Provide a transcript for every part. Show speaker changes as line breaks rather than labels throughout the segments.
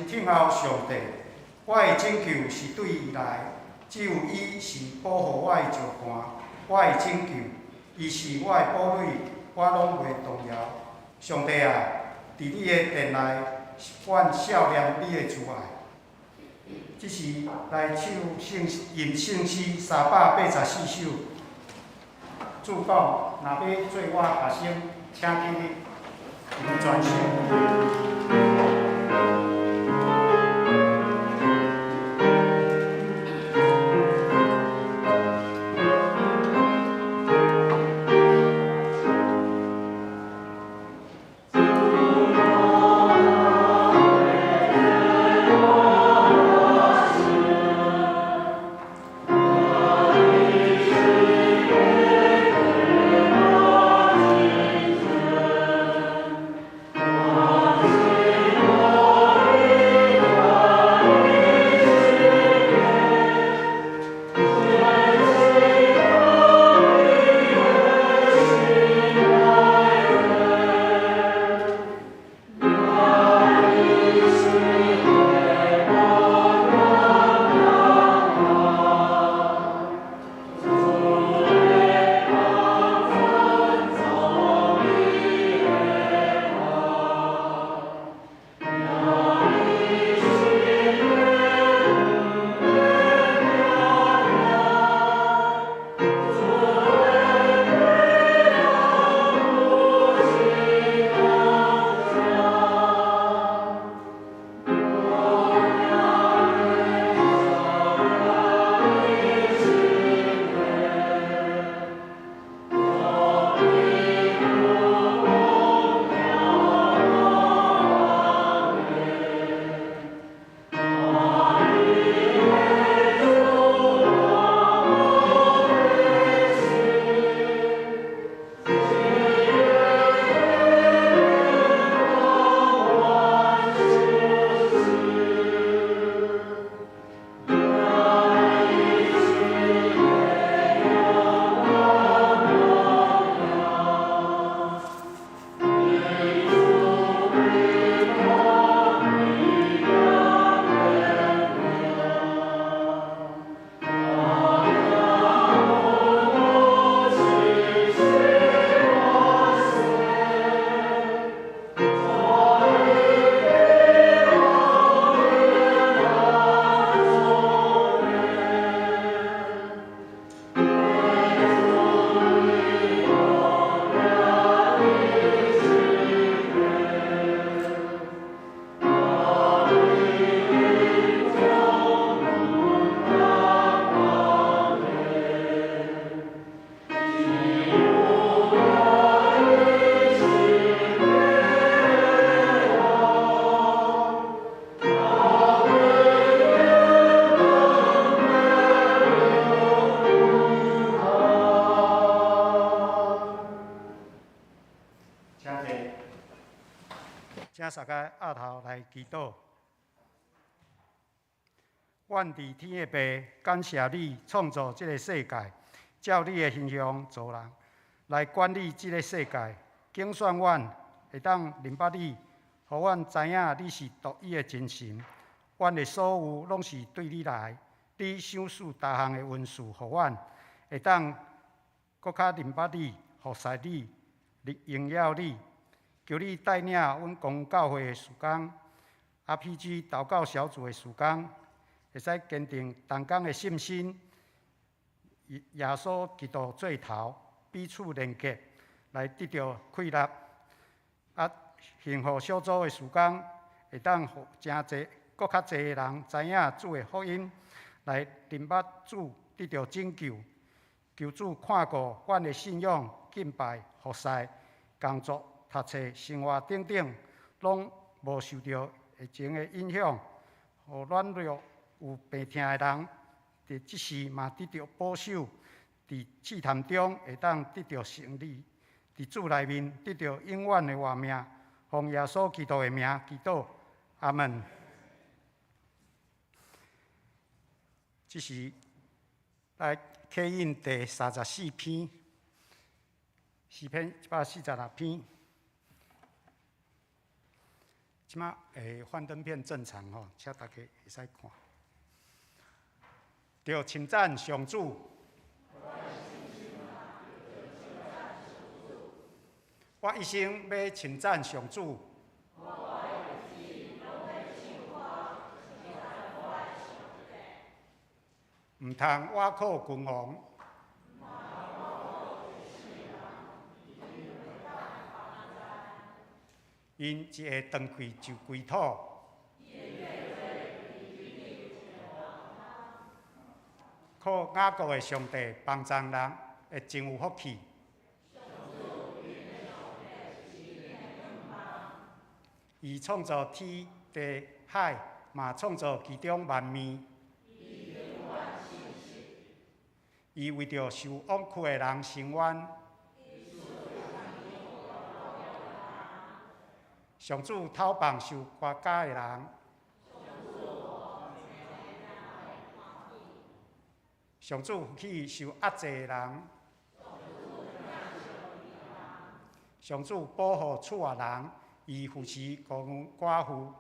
听候上帝，我的拯救是对伊来，只有伊是保护我的石盘，我的拯救，伊是我的堡垒，我拢袂动摇。上帝啊，伫你的殿内，阮少念你的慈爱。即是来唱吟圣诗384首。主讲，若要做我学生，请记你吟全诗。请大家额头来祈祷。阮伫天的爸，感谢你创造这个世界，照你的形象造人，来管理这个世界。竞选阮会当明白你，互阮知影你是独一的真神。阮的所有拢是对你来，你赏赐各项的恩赐，互阮会当搁较明白你、服侍你、荣耀你。求你带领阮公教会的事工、RPG 祷告小组的事工，会使坚定同工的信心，耶稣基督做头，彼此连结，来得到快乐。幸福小组的事工，会当互真侪、搁较侪人知影主的福音，来明白主得到拯救。求主看顾阮的信仰、敬拜、服侍、工作。读册、生活等等，拢无受到疫情的影响，互软弱有病痛的人，伫即时嘛得到保守，伫试探中会当得到胜利，伫主内面得到永远的活命。奉耶稣基督的名祈祷，阿门。即是来启印第34篇，诗篇146篇。即马幻灯片正常吼，请大家会使看。着称赞上主。我一生要称赞上主。毋通挖苦君王。因一下断气就归土。靠雅各的上帝帮助人，会真有福气。伊创造天地海，嘛创造其中万物。伊为着受枉屈的人伸冤。上主讨棒受刮假的人。上主扶起受压制的人。上主保护厝外人，伊扶持孤女寡妇。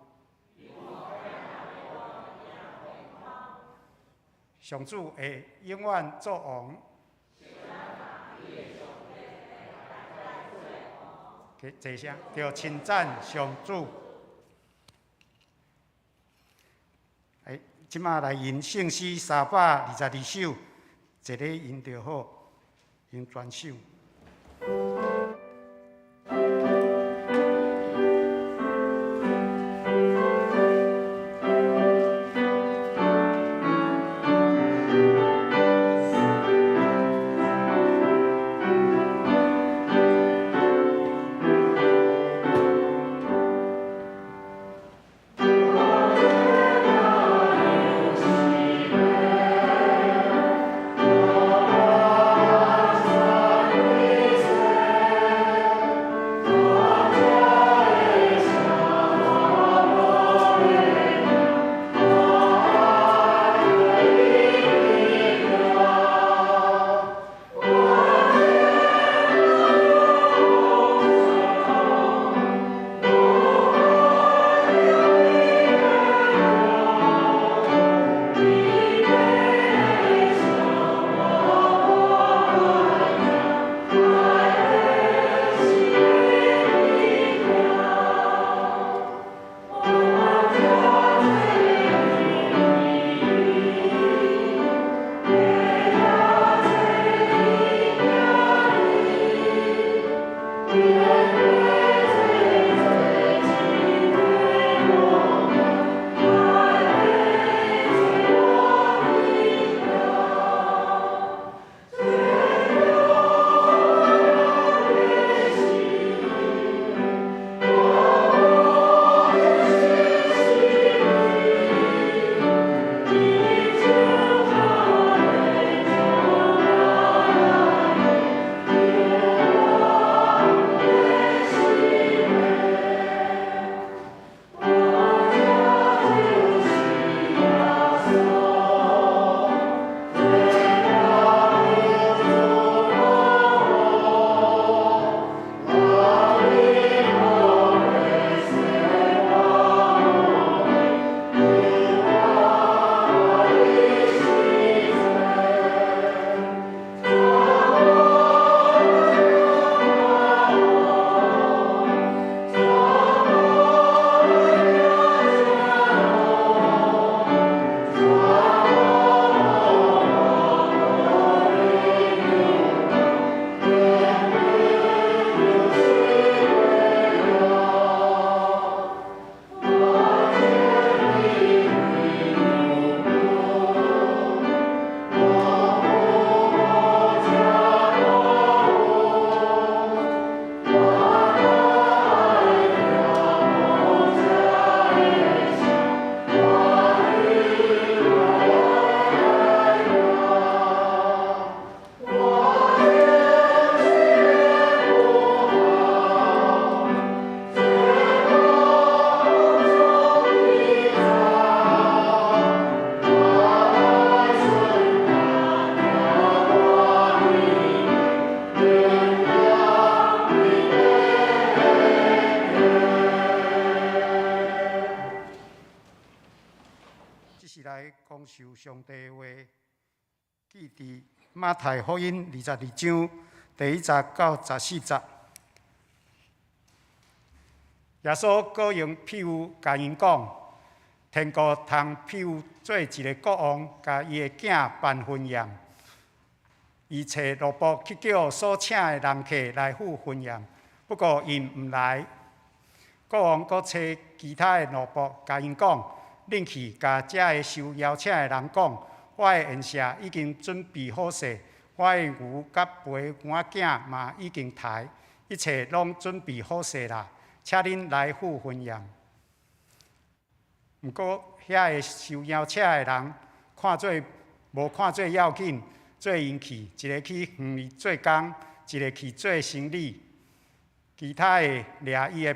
上主会永远作王。坐声，着称赞上主。即马来吟圣诗322首，一个吟就好，吟全首。即是来讲授上帝的话，记伫马太福音22章第1节到14节。耶稣佫用譬喻甲因讲，天国通譬喻做一个国王，甲伊的囝办婚宴。伊找罗卜去叫所请的人客来赴婚宴，不过因毋来。国王佫找其他的罗卜，甲因讲：恁去甲遮个受邀请的人讲，我的宴舍已经准备好势，我的牛甲肥牛仔囝嘛已经抬，一切拢准备好势啦，请恁来赴婚宴。毋过，遐个受邀请的人无看做要紧，做因去，一个去园里做工，一个去做生理。其他的掠伊的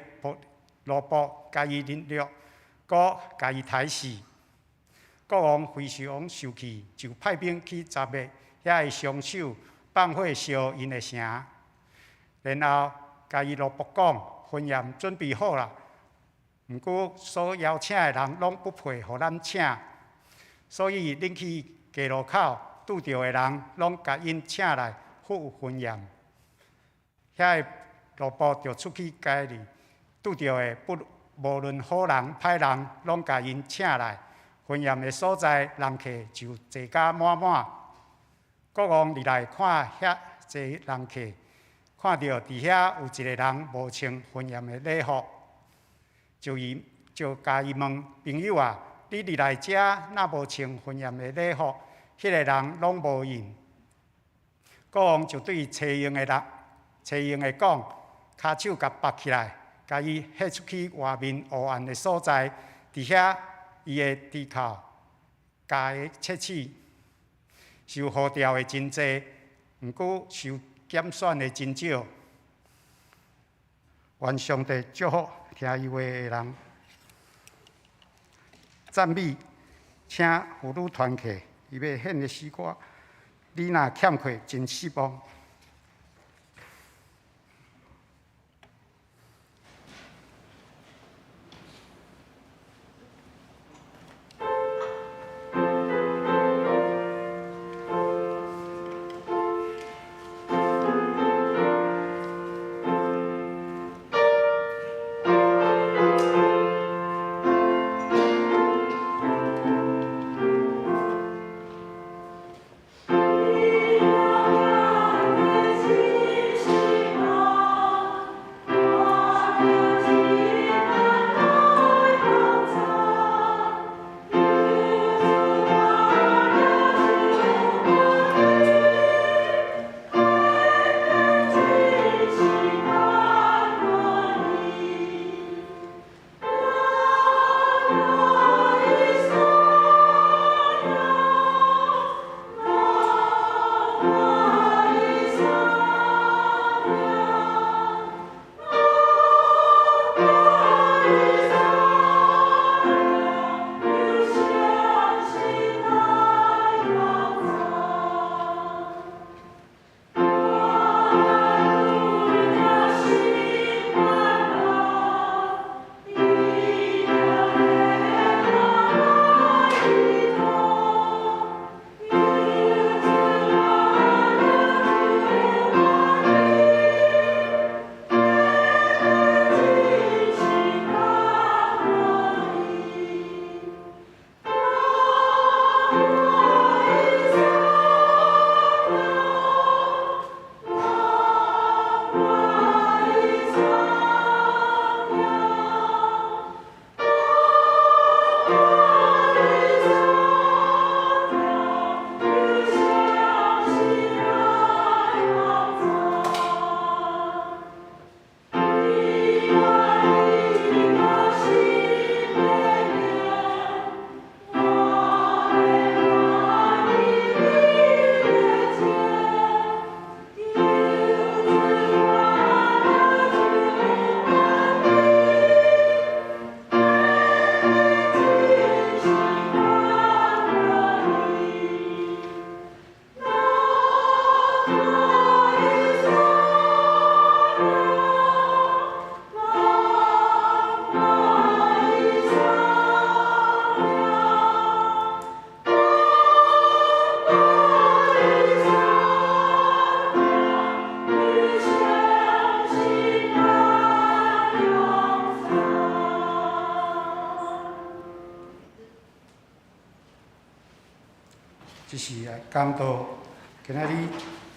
萝卜，甲伊凌辱，搁甲伊刣死。国王非常生气，就派兵去砸灭遐个凶手，放火烧因的城。然后甲伊萝卜讲，婚宴准备好啦。毋过所邀请的人拢不配互咱请，所以恁去街路口拄到的人，拢甲因请来赴婚宴。遐个萝卜就出去家里拄到的，无论好人歹人，拢甲因请来。婚宴的所在，人客就坐甲满满。国王入来看遐济人客，看到伫遐有一个人无穿婚宴的礼服。就甲伊问朋友啊，你入来遮若无穿婚宴的礼服，迄个人拢无应。国王就对找用的讲，骹手甲拔起来，甲伊迄出去外面黑暗的所在，伫遐伊的猪口，家的切齿，受呼召的真济，毋过受拣选的真少。愿上帝祝福听伊话的人。赞美，请妇女团契，伊要献的诗歌，你若欠缺，真失望。就是来讲到今仔日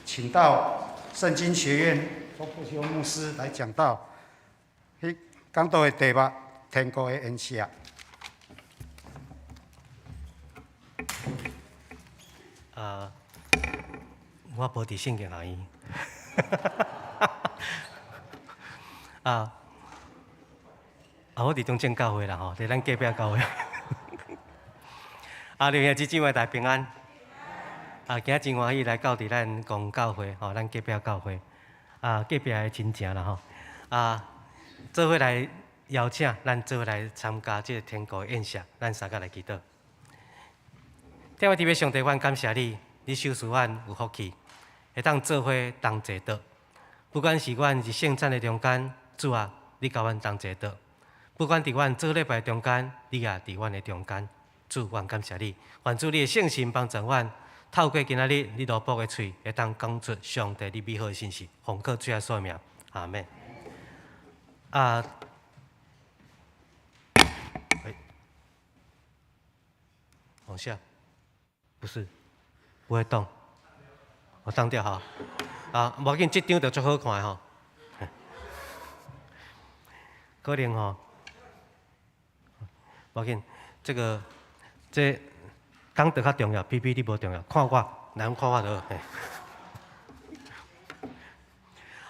请到圣经学院钟富修牧师来讲道，讲道的题目《天国的恩赦》。
我无伫圣经下伊。我伫中正教会啦吼，伫咱隔壁教会。弟兄姊妹大平安。今日真欢喜来到伫咱公教会吼，咱隔壁教会。隔壁的亲情啦吼。做伙来邀请咱做伙来参加即个天国的宴席，咱三个来祈祷。天父上帝，阮感谢你，你收赐阮有福气，会当做伙同坐道。不管是阮伫圣餐的中间，主啊，你甲阮同坐道；不管伫阮做礼拜中间，你也伫阮的中间。主，阮感谢你，愿主你的圣心帮助阮，透过今仔日你罗卜的喙，会当讲出上帝你美好的信息，奉靠主耶稣的名，阿门。往下，不是，不会动，我当掉哈。无要紧，这张就足好看吼。可能吼，无要紧，这讲得较重要，PPT 无重要，看我，来看我就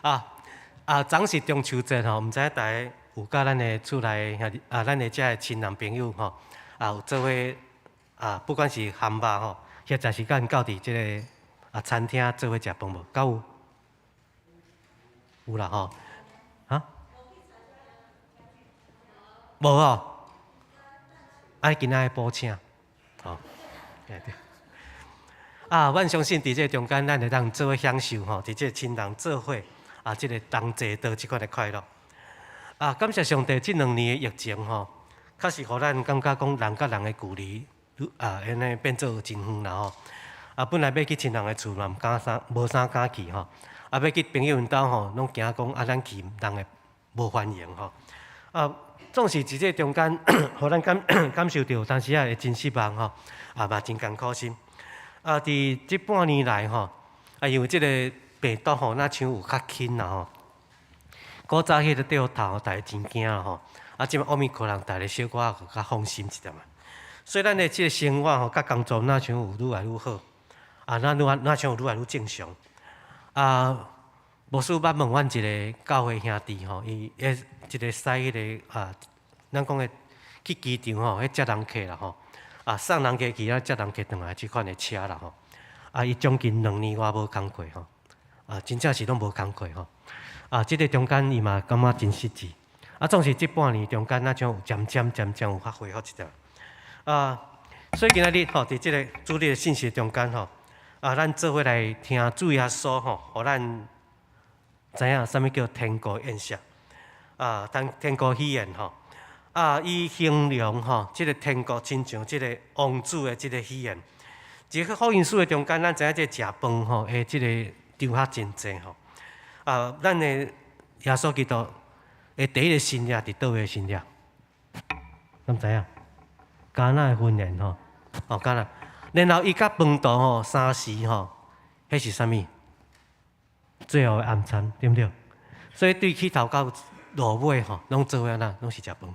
好。昨是中秋节吼，毋知大家有甲咱的厝内兄弟咱的遮亲人朋友吼，有做伙不管是含肉吼，或者是咱到伫即个餐厅做伙食饭无？敢有？有啦吼，无哦，今仔补请，吼，对。阮相信伫这中间，咱会当做伙享受吼，伫这亲人做伙即个同坐道即款的快乐。感谢上帝，这2年的疫情吼，确实互咱感觉讲人甲人的距离，安尼变做真远啦吼。本来要去亲人的厝嘛，无啥敢去吼。要去朋友因兜吼，拢惊讲咱去人会无欢迎吼。总是伫这中间，互咱感受到，但是会真失望吼，嘛真艰苦心。伫这半年来吼，因为即个病毒吼，那像有较轻啦吼。古早迄个掉头，大家真惊啦吼。即摆奥密克戎，大家小可较放心一点嘛。所以咱的即个生活吼，甲工作那像有愈来愈好，那像有愈来愈正常。牧师捌问阮一个教会兄弟吼，伊一个驶迄个咱讲的去机场吼，迄接人客啦吼，送人客去接人客转来即款的车啦吼，伊将近2年外无工课吼，真正是拢无工课吼，即个中间伊嘛感觉真失志，总是即半年中间那种有渐渐有较恢复一点，所以今仔日吼，伫即个主日的信息中间吼。咱做伙来听主耶稣吼，互咱知影啥物叫天国宴席，天国喜宴吼，伊形容吼，即个天国亲像即个王子的即个喜宴。即个福音书的中间，咱知影即食饭吼，即个场合真济吼。咱的耶稣基督的第一个新约伫倒位新约？敢知影？迦纳的婚宴吼，迦纳。然后伊甲饭道吼3时吼，迄是啥物？最后的晚餐，对不对？所以对起头到落尾吼，拢做伙哪，拢是食饭。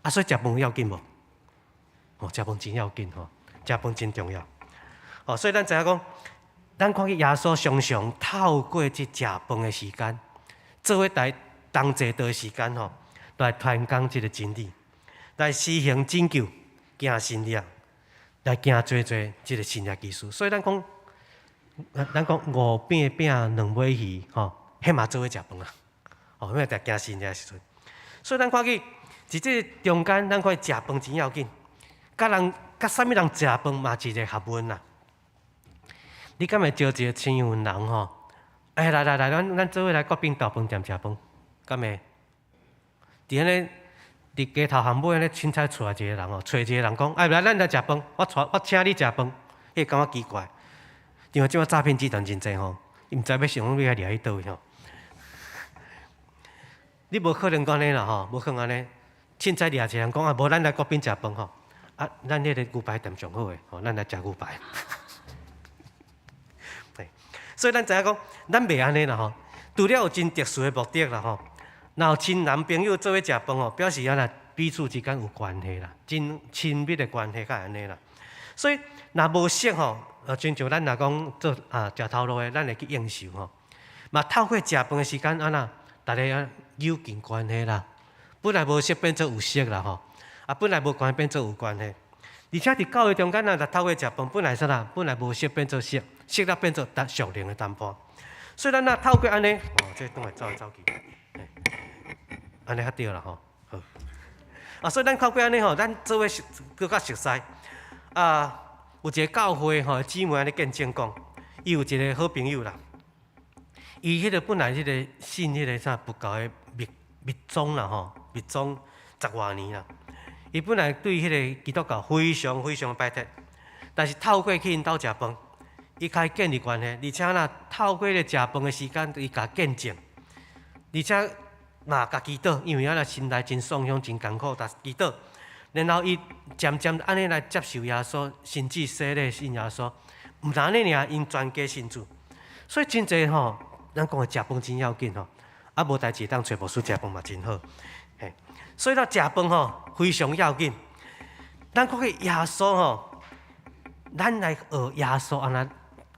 所以食饭要紧无？食饭真要紧吼，食饭真重要。所以咱知影讲，咱看见耶稣常常透过即食饭的时间，做伙来同坐道的时间吼，来传讲即个真理，来施行拯救，行新约。来行做即个新约技术，所以咱讲5饼饼2尾鱼，吼，迄嘛做伙食饭啊，因为在行新约的时阵，所以咱看见伫即中间，咱看食饭真要紧，甲啥物人食饭嘛是一个学问啦。你敢会招一个亲友人吼？来，咱做伙来国宾豆饭店食饭，敢会？伫安尼。伫街头巷尾安尼凊彩带一个人哦，找一个人讲，来，咱来食饭，我请你食饭，迄感觉奇怪。因为即摆诈骗集团真济吼，伊毋知要想要掠去倒位吼。你无可能讲安尼啦吼，无可能安尼，凊彩掠一个人讲无咱来国宾食饭吼，咱迄个牛排店上好诶，咱来食牛排。所以咱知影讲，咱袂安尼啦吼。除了有真特殊的目的啦吼，然后亲男朋友做伙食饭吼，表示啊啦彼此之间有关系啦，真亲密的关系，较安尼啦。所以若无熟吼，亲像咱若讲做食头路的，咱会去应酬吼，嘛透过食饭的时间安那，大家啊友近关系啦。本来无熟变做有熟啦吼，本来无关系变做有关系。而且伫教育中间啊，透过食饭，本来啥啦？本来无熟变做熟，熟了变做熟龄的谈判。所以咱透过安尼，这当来走来走去，安尼较对啦吼。好，所以咱透过安尼吼，咱做伙更较熟悉。有一个教会吼，姊妹安尼见证讲，伊有一个好朋友啦，伊迄个本来迄个信迄个佛教的密宗啦吼，密宗10外年啦。伊本来对迄个基督教非常非常排斥，但是透过去因兜食饭，伊开始建立关系，而且呢，透过咧食饭的时间，伊甲见证，而且嘛甲祈祷，因为啊心内真创伤、真艰苦，但祈祷，然后伊渐渐安尼来接受耶稣，甚至洗礼信耶稣，毋但安尼尔，因全家信主，所以真济吼，咱讲的食饭真要紧吼，无代志当找牧师食饭嘛真好，嘿。所以咱食饭吼非常要紧。咱看去耶稣吼，咱来学耶稣安那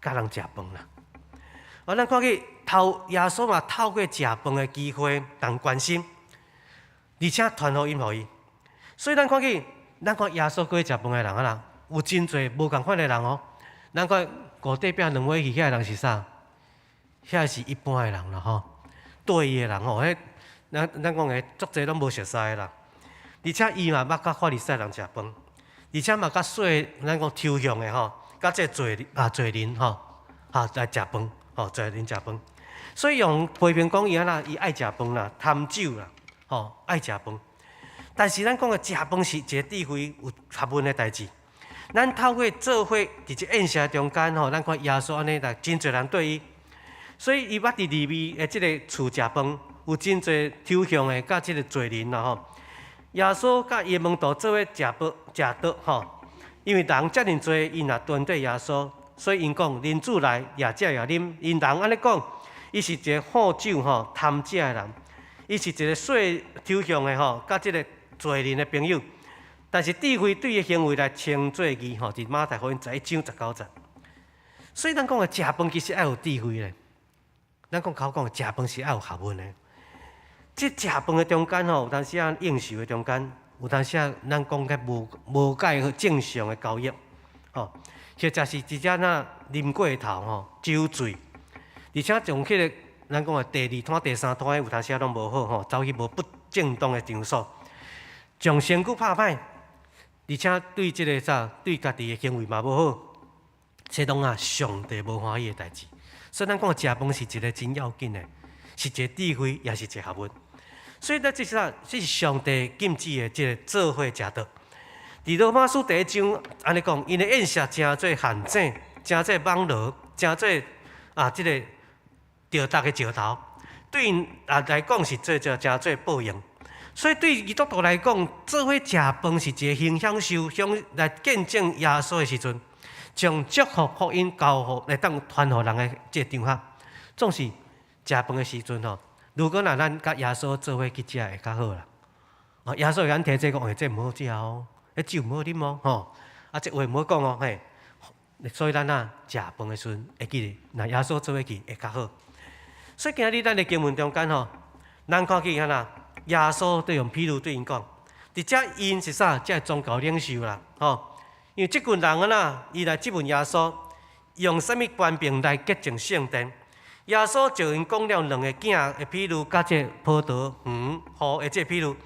甲人食饭啦。咱看去耶稣嘛，透过食饭的机会，人关心，而且传福音互伊。所以咱看耶稣过去食饭的人啊啦，有真侪无共款的人哦。咱看五块饼2尾鱼，遐人是啥？遐是一般的人啦吼，对伊的人吼，咱讲的足侪拢无熟悉的啦，而且伊嘛捌甲法利赛人食饭，而且嘛甲咱讲抽象的吼，甲这罪人吼，来食饭，罪人食饭。所以用批评讲伊安那，伊爱食饭啦，贪酒啦，爱食饭。但是咱讲的食饭是一个智慧有学问的代志。咱透过做伙伫这宴席中间吼，咱看耶稣安尼来真侪人对伊，所以伊捌伫利未的即个厝食饭。有真侪抽象的，甲即个罪人啦吼。耶稣甲伊门徒做伙食桌吼，因为人遮尔多，因也端对耶稣，所以因讲人子来也食也啉。因人安尼讲，伊是一个好酒吼贪食的人，伊是一个细抽象的吼，甲即个罪人的朋友。但是智慧对伊行为来称作义吼，伫马太福音11章19节。所以咱讲的食饭其实要有智慧咧，咱讲口讲的食饭是要有学问的。即食饭的中间吼，有当时啊应酬的中间，有当时啊咱讲个无解正常的交易，或者是直接那啉过头吼，酒醉，而且从迄个咱讲的第2摊、第3摊有当时啊拢无好吼，走去无不正当的场所，将身躯拍歹，而且对即个对家己的行为嘛无好，这拢上帝无欢喜的代志。所以咱讲食饭是一个真要紧的，是一个智慧，也是一个学问。所以呢，这是上帝禁止的，即个做伙食道。伫罗马书1章安尼讲，因的宴席诚做陷阱，诚做网罗，诚做即个钓达的石头。对因来讲是诚做报应。所以对基督徒来讲，做伙食饭是一个形享受，来见证耶稣的时阵，将祝福福音交互来当传互人的即个场合。总是食饭的时阵吼。如果咱甲耶稣做伙去食会较好啦。耶稣会咱提这讲，这毋好食哦，酒毋好啉哦，这话毋好讲哦，嘿。所以咱食饭的时阵会记得，耶稣做伙去会较好。所以今日咱的经文中间吼，咱看见耶稣对用譬如对因讲，伫遮因是啥？这宗教领袖啦，因为即群人伊来质问耶稣，用什么官柄来洁净圣殿？耶稣就因讲了2个囝的譬如，甲这葡萄园雨的这譬如，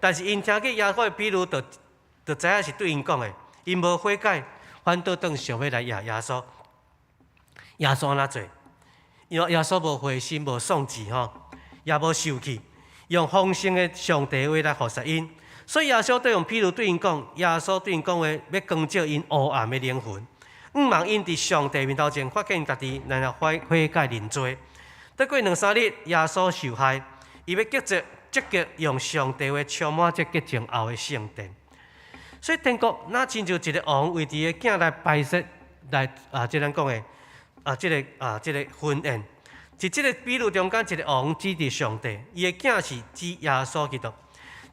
但是因听见耶稣的譬如，就知影是对因讲的，因无悔改，反倒当想要来耶稣。耶稣安怎做？因为耶稣无灰心，无丧志吼，也无受气，用丰盛的上帝话来服侍因。所以耶稣对用譬如对因讲，耶稣对因讲话，要光照因黑暗的灵魂。毋望因伫上帝面头前发现家己，然后悔改认罪。得过2-3日，耶稣受害，伊要积极用上帝话充满这洁净后的圣殿。所以天国那亲像一个王为伫个囝来摆设，来即咱讲的即个婚宴，是即个比喻中间一个王指着上帝，伊的囝是指耶稣基督。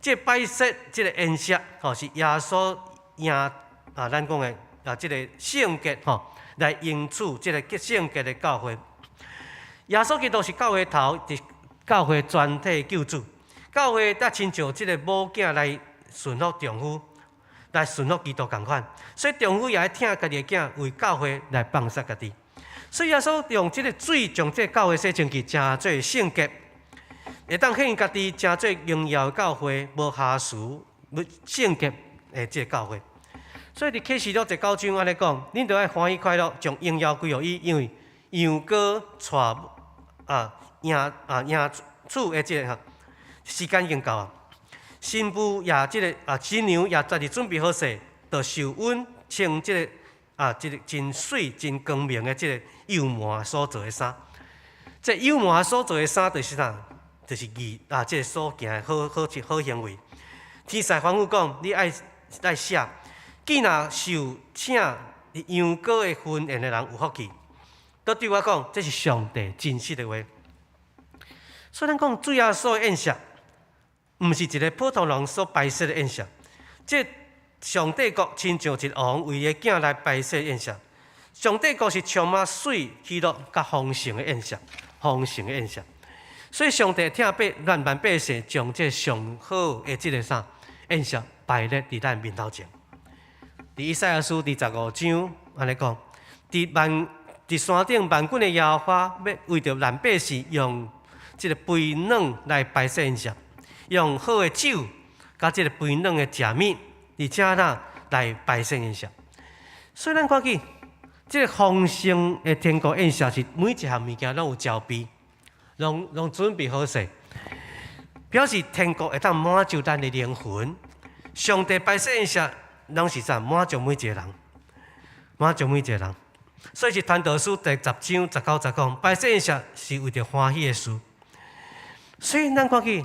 即个摆设即个宴席，是耶稣赢咱讲的即个圣洁来迎娶即个圣洁的教会。耶稣基督是教会头，是教会全体救主。教会才亲像即个母囝来顺服丈夫，来顺服基督共款。所以丈夫也爱听家己的囝为教会来放杀家己。所以耶稣用即个水将即个教会洗清气，诚做圣洁，会当献家己，诚做荣耀的教会，无瑕疵、无圣洁的即个教会。所以伫启示录19章安尼讲，恁着爱欢喜快乐，将荣耀归予伊，因为羊羔带迎厝的即个时间已经到啊。新妇也即个新娘也早日准备好势，着受温穿即个即个真水、真光明的即个油麻所做的衫。这油麻所做的衫，就是啥？就是义即个所行的好行为。天使吩咐讲，你爱写，既若受请羊羔的婚宴的人有福气。都对我讲，这是上帝真实的话。所以咱讲主耶稣的宴席，毋是一个普通人所摆设的宴席。这上帝国亲像一个王为伊的囝来摆设宴席。上帝国是充满水、喜乐、甲丰盛的宴席，丰盛的宴席。所以上帝听咱万百姓将这上好的这个宴席摆列伫咱面头前。伫以赛亚书第15章安尼讲，伫山顶万军的耶和华要为着咱百姓用这个肥软来摆设宴席，用好的酒甲这个肥软的食物，而且来摆设宴席。所以咱看见这个丰盛的天国宴席是每一项物件拢有招备，拢准备好势，表示天国会当满足咱的灵魂。上帝摆设宴席，拢是啥？满足每一个人，满足每一个人。所以是传道书第10章19讲，摆设宴席是为着欢喜的事。所以咱看见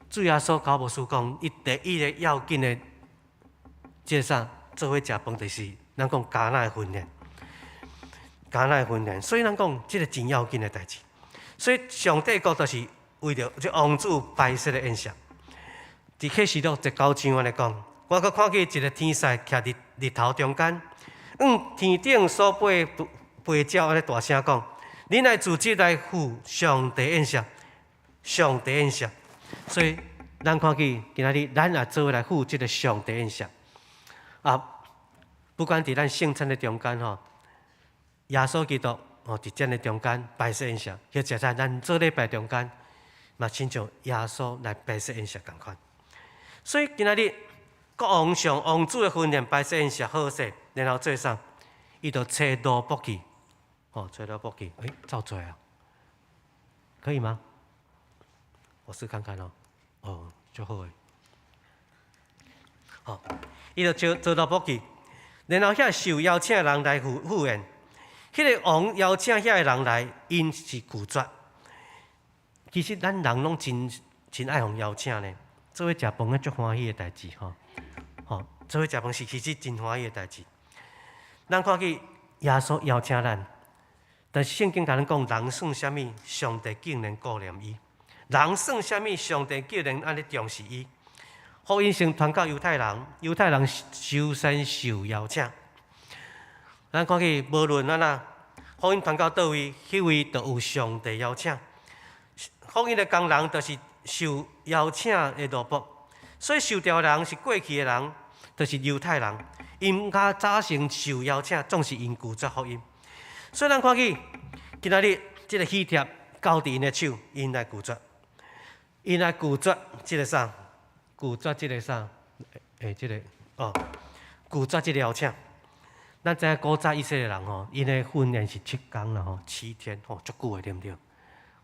主耶稣教牧师讲，伊第一个要紧的，即个啥？做伙食饭就是咱讲迦南的婚宴，迦南的婚宴。所以咱讲即个真要紧的代志。所以上帝国就是为着这王子摆设的宴席。伫启示录19章安尼讲，我阁看见一个天使徛伫日头中间。天顶所飞鸟安尼大声讲：“你来组织来赴上帝宴席，上帝宴席。”所以咱看见今仔日咱也做伙来赴这个上帝宴席。不管伫咱圣餐的中间耶稣基督伫这的中间摆设宴席，或者在咱做礼拜中间，嘛亲像耶稣来摆设宴席共款。所以今仔日国王上王子的婚宴摆设宴席好势。然后做啥？伊就吹锣卜去，吹锣卜去，照做啊，可以吗？我试看看就好诶。伊就做锣卜去，然后遐受邀请的人来赴宴，迄个王邀请遐个人来，因是拒绝。其实咱人拢真爱互邀请呢，做伙食饭个足欢喜的代志做伙食饭是其实真欢喜的代志。咱看见耶稣邀请咱，但是圣经甲咱讲，人算啥物，上帝竟然顾念伊；人算啥物，上帝竟然安尼重视伊。福音先传到犹太人，犹太人首先受邀请。咱看见无论福音传到倒位，迄位就有上帝邀请。福音的工人就是受邀请的萝卜，所以受召的人是过去的人，就是犹太人。因较早先受邀请，总是因拒绝福音。所以咱看见今仔日即个喜帖交伫因的手，因来拒绝，因来拒绝即个啥？拒绝即个啥？即个拒绝即个邀请。咱知影古早以色列人因的婚宴是7天啦，7天足久的，对毋对？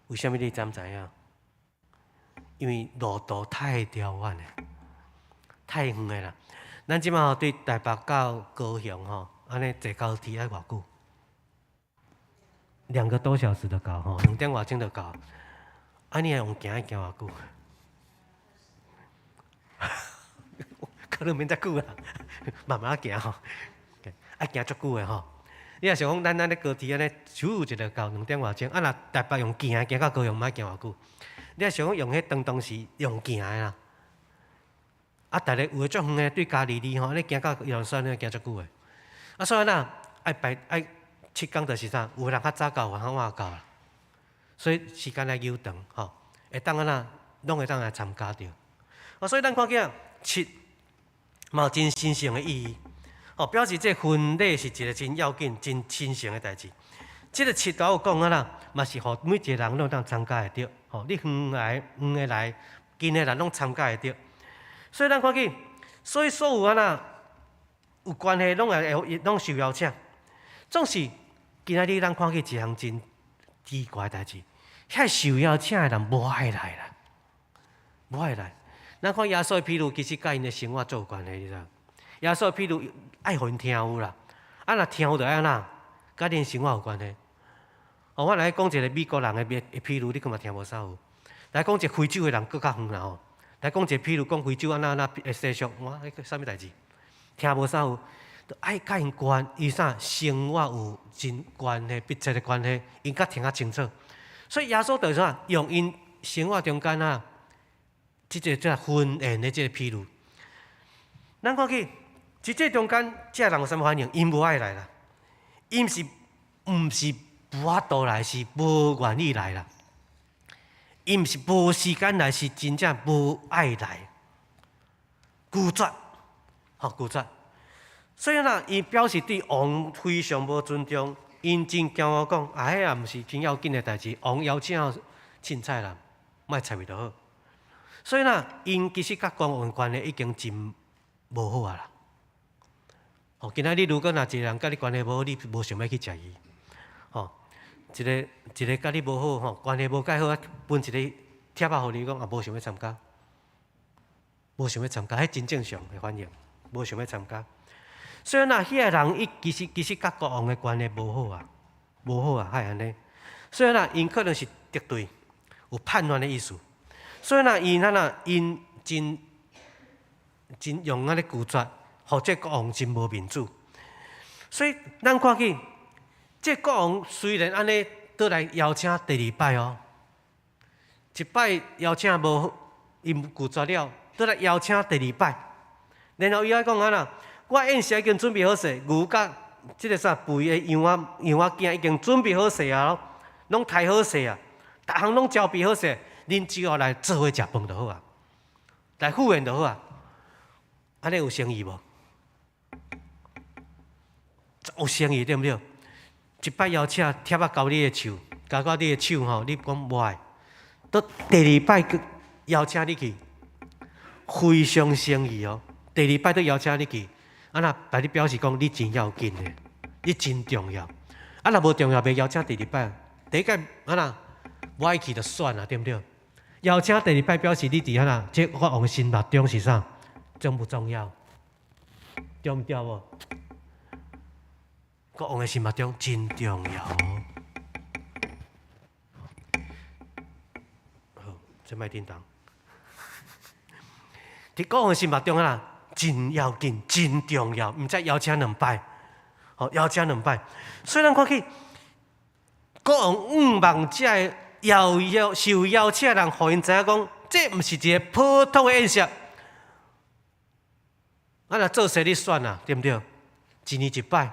为什么你知影？因为路途太遥远了，太远的啦。咱即马对台北到高雄安尼坐高铁要偌久？2个多小时就到2点外钟就到。安尼用行行偌久？可能免遮久啦，慢慢行爱行足久的你若想讲咱咧高铁安尼，咻一个到2点外钟，啊若台北用行到高雄，毋爱行偌久。你若想讲用迄当时用行的啦，啊，逐日有诶足远诶，对家己哩吼，你行到宜兰山，你行足久诶。啊，所以呐，爱7天就是啥？有人较早到，有人较晚到啦。所以时间来悠长吼，会当安那，拢会当来参加着。啊，所以咱看见7嘛有真神圣诶意义。哦，表示这婚礼是一个真要紧、真神圣诶代志。这个7都有讲啊啦，嘛是互每一个人拢当参加会着。哦，你远诶来，近诶人拢参加会着。所以咱看见，所以所有啊那有关系，拢受邀请。总是今仔日咱看见一项真奇怪诶代志，遐受邀请诶人无爱来啦，无爱来。咱看耶稣，譬如其实甲因诶生活做有关系，你知道？耶稣譬如爱互因听有啦，啊若听有就爱安那，甲恁生活有关系。哦，我来讲一个美国人诶譬如，你可嘛听无啥有？来讲一个非洲诶人搁较远啦吼。来讲一个譬如讲非洲安那会世俗，哇，迄个啥物代志？听无啥有？就爱甲因关，伊啥生活有真关系、密切诶关系，因较听较清楚。所以耶稣就啥用因生活中间啊，即个婚宴诶即个譬如，咱看去。即这中间，这人有啥物反应？因无爱来啦，因毋是无法度来，是无愿意来啦。因毋是无时间来，是真正无爱来，拒绝，拒绝。所以呐，伊表示对王非常无尊重，因真骄傲讲，迄也毋是真要紧诶代志，王邀请凊彩啦，莫参与就好。所以呐，因其实甲国王关系已经真无好啊啦。哦，今仔日如果若一个人甲你关系无好，你无想要去食伊，吼，一个甲你无好，吼，关系无介好，分一个贴仔互你讲，也无想要参加，无想要参加，迄真正常诶反应，无想要参加。所以呐，迄个人伊其实甲国王诶关系无好啊，无好啊，还安尼。所以呐，因可能是敌对，有叛乱诶意思。所以呐，因真用安尼拒绝。或者国王真无民主，所以咱看见这国王虽然安尼倒来邀请第2摆哦，一摆邀请无好，因拒绝了，倒来邀请第2摆，然后伊还讲安那，我宴席已经准备好势，牛甲即个啥肥的羊仔囝已经准备好势啊咯，拢抬好势啊，逐项拢招备好势，恁只要来做伙食饭就好啊，来赴宴就好啊，安尼有诚意无？有诚意对毋对？一摆邀请贴仔交你的手，交到你的手吼，你讲无爱，到第2摆去邀请你去，非常诚意哦。第2摆都邀请你去，啊那来你表示讲你真要紧的，你真重要。啊若无重要，袂邀请第2摆。第1摆啊那无爱去就算啦，对毋对？邀请第2摆表示你伫那，这我王心目中是啥？重不重要？对毋对无？国王的心目中真重要哦。好，这卖叮当。伫国王的心目中啊，真要紧，真重要，毋知邀请2摆，邀请2摆。虽然看去，国王望这受邀请的人，互因知影讲，这毋是一个普通的宴席。啊，若做势你选啊，对毋对？1年1摆。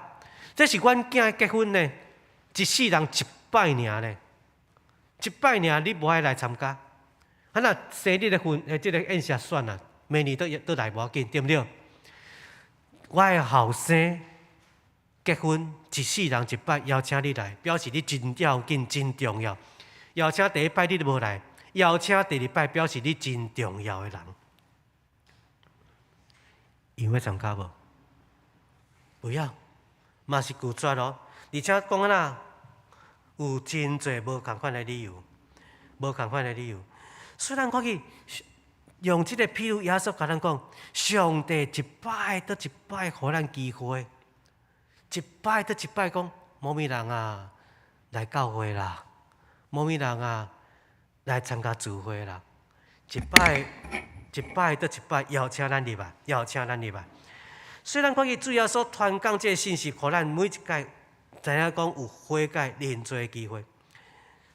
这是阮囝结婚呢，一世人1摆尔呢，1摆尔你无爱来参加，啊那生日的这个宴席算啊，明年都来无要紧，对不对？我的后生结婚一世人1摆，邀请你来，表示你真要紧、真重要。邀请第1摆你都无来，邀请第2摆表示你真重要的人，因要参加无？不要。嘛是拒绝咯，而且讲安那有真侪无共款的理由，无共款的理由。虽然看去用这个譬如耶稣甲咱讲，上帝1摆倒1摆，互咱机会，1摆倒1摆讲，某物人啊来教会啦，某物人啊来参加聚会啦，1摆倒1摆，邀请咱入来，邀请咱入来。虽然看见主要所传讲这个信息，互咱每一届知影讲有悔改认罪的机会，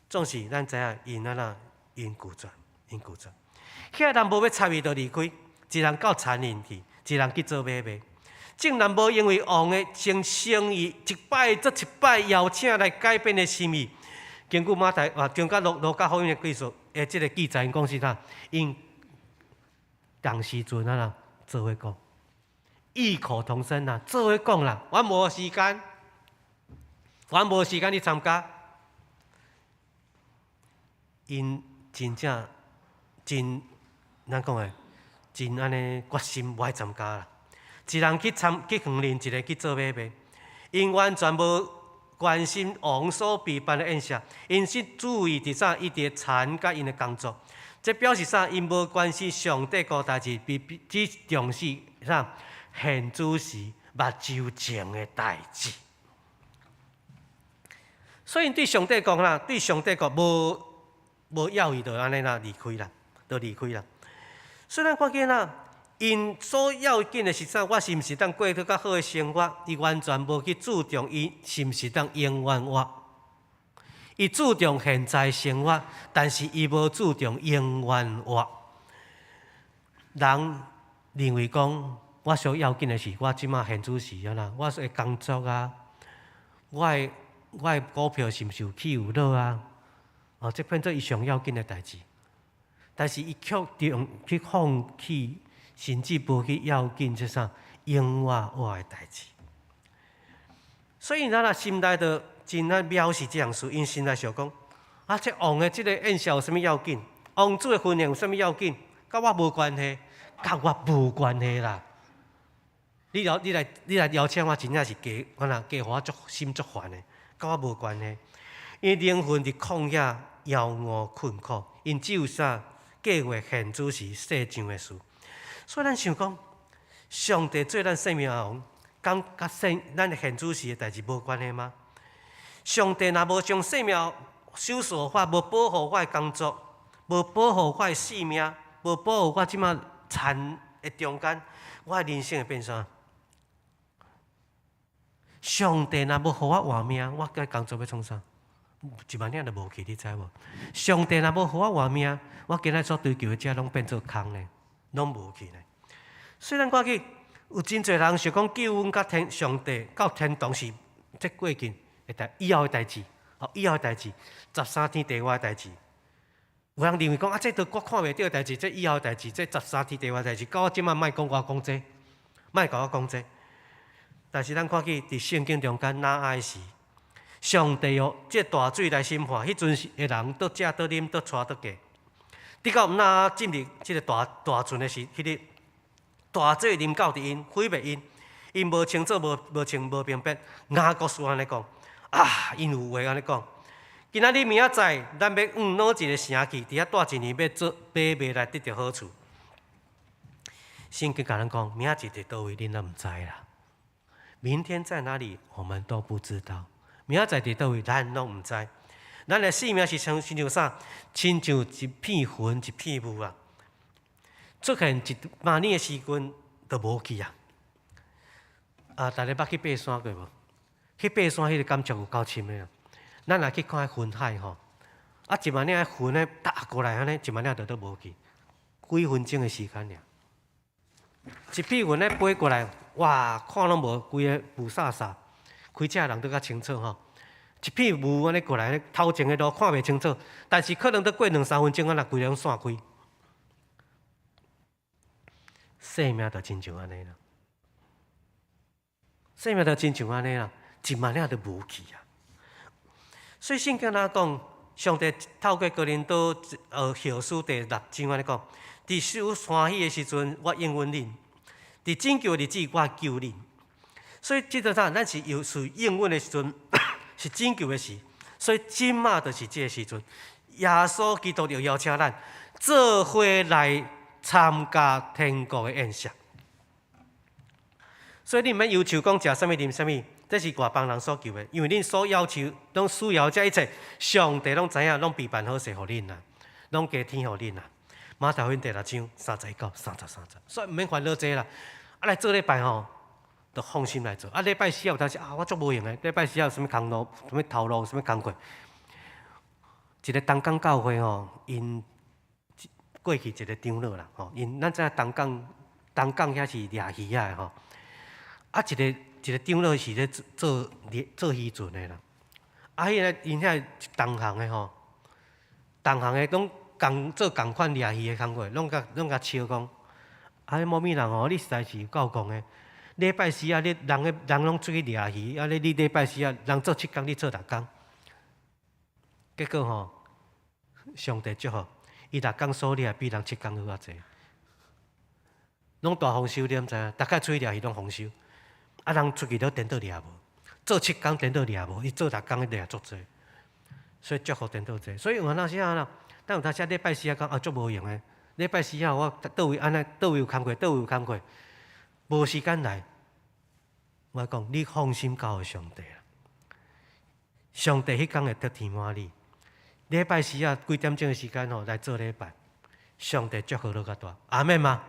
总是咱知影因因拒绝，遐人无要插伊就离开，一人到田里去，一人去做买卖。竟然无因为王的先生意一摆再一摆邀请来改变的心意。根据马太中间路加福音的记述，即个记载因讲是啥？因当时阵做伙讲，异口同声做伙讲啦，我无时间，去参加。因真正真咱讲的，真安尼决心无爱参加啦。一人去园林，一个去做买卖，因完全无关心王所备办的宴席，因是注意伫啥？伊伫参加因的工作。这表示啥？因无关心上帝个代志，只重视啥？现主时目睭前的代志。所以对上帝讲啦，对上帝讲无要伊，就安尼离开啦。虽然看见因所要紧的是啥？我是毋是当过得较好的生活？伊完全无去注重伊是毋是当永远活。伊注重现在生活，但是伊无注重永远活。人认为讲，我所要紧的是我即马现主时我的工作我的股票是毋是有起有落这变做伊上要紧的代志。但是伊却去放弃。甚至无去要紧即啥永远活的代志，所以咱心内就真藐视这样事，因心内想讲这王的这个宴席有啥物要紧？王主的婚宴有啥物要紧？甲我无关系，甲我无关系啦！你来邀请我，真正是加互我心足烦的，甲我无关系。因灵魂伫旷野杳无困苦，因只有啥计划现主时世上的事。所以咱想讲，上帝做咱生命的王，敢甲咱的现主时的代志无关系吗？上帝若无将生命守守法，无保护我的工作，无保护我的性命，无保护我即马残的中间，我的人生会变啥？上帝若无互我活命，我该工作要创啥？1万领都无去，你知无？上帝若无互我活命，我今仔所追求的遮拢变做空呢。拢无去呢。虽然看去有真侪人想讲救恩甲上帝到天堂是这过紧以后的代志，13天地外的代志。有人认为讲这都我看袂到的代志，这以后的代志，这13天地外的代志，到我即马莫讲我讲这，莫甲我讲这。但是咱看去伫圣经中间哪爱是上帝这大水来审判，迄阵的人倒食倒啉倒带倒嫁。直到哪进入这个大船的时，迄个大水临到伫因，毁灭因，因无清楚无清无明白。雅各书安尼讲因有话安尼讲，今仔日明仔载，咱要哪一个城去，伫遐住一年，要做买卖来得到好处。圣经甲咱讲，明仔日伫倒位，恁都毋知啦。明天在哪里，我们都不知道。明仔载伫倒位，咱拢毋知。咱的性命是亲像啥？亲像一片云、一片雾出现1万年的时间就无去大家捌去爬山过无？去爬山迄个感觉有够深的咱若去看云海1万年的云咧打过来安尼，1万年都无去，几分钟的时间尔。一片云咧飞过来，哇，看拢无，规个雾煞煞，开车人都较清楚一片雾安尼过来，头前的路看袂清楚，但是可能得过2-3分钟，规个拢散开。生命就亲像安尼啦，生命就亲像安尼啦，1万年都无去所以圣经哪讲，上帝透过哥林多后书第6章安尼讲，伫受欢喜的时阵，我应允恁；伫拯救的日子，我救恁。所以即个啥，咱是应允的时阵。是拯救的事，所以即马就是这个时阵，耶稣基督就邀请咱做伙来参加天国的宴席。所以你毋免要求讲食啥物啉啥物，这是外邦人所求的，因为恁所要求拢需要这一切，上帝拢知影，拢备办好势互恁拢加添互恁马太福音第6章39、30，所以毋免烦恼这啦。来做礼拜就放心来做。啊，礼拜四有当时我足无用诶，礼拜四有啥物工路、啥物头路、啥物工课。一个东港教会因过去一个长老啦，因咱知东港遐是掠鱼仔诶一个长老是咧做渔船诶啦。因遐同行诶拢做共款掠鱼诶工课，拢甲笑讲，某物人你实在是有够戆诶。礼拜四你人拢出去掠鱼，你礼拜四人做7工，你做6工。结果上帝祝福，伊6工所掠比人7工好较济，拢大丰收，你毋知影？大概出去掠鱼拢丰收，人出去都颠倒掠无，做7工颠倒掠无，伊做6工掠足济，所以祝福颠倒济。所以有当时啦，咱有当时礼拜四讲足无用诶，礼拜四我倒位安尼，倒位有工课，倒位有工课，无时间来。我讲，你放心交给上帝啦，上帝迄工会得天满意。礼拜四几点钟的时间来做礼拜，上帝祝福你较大，阿们吗？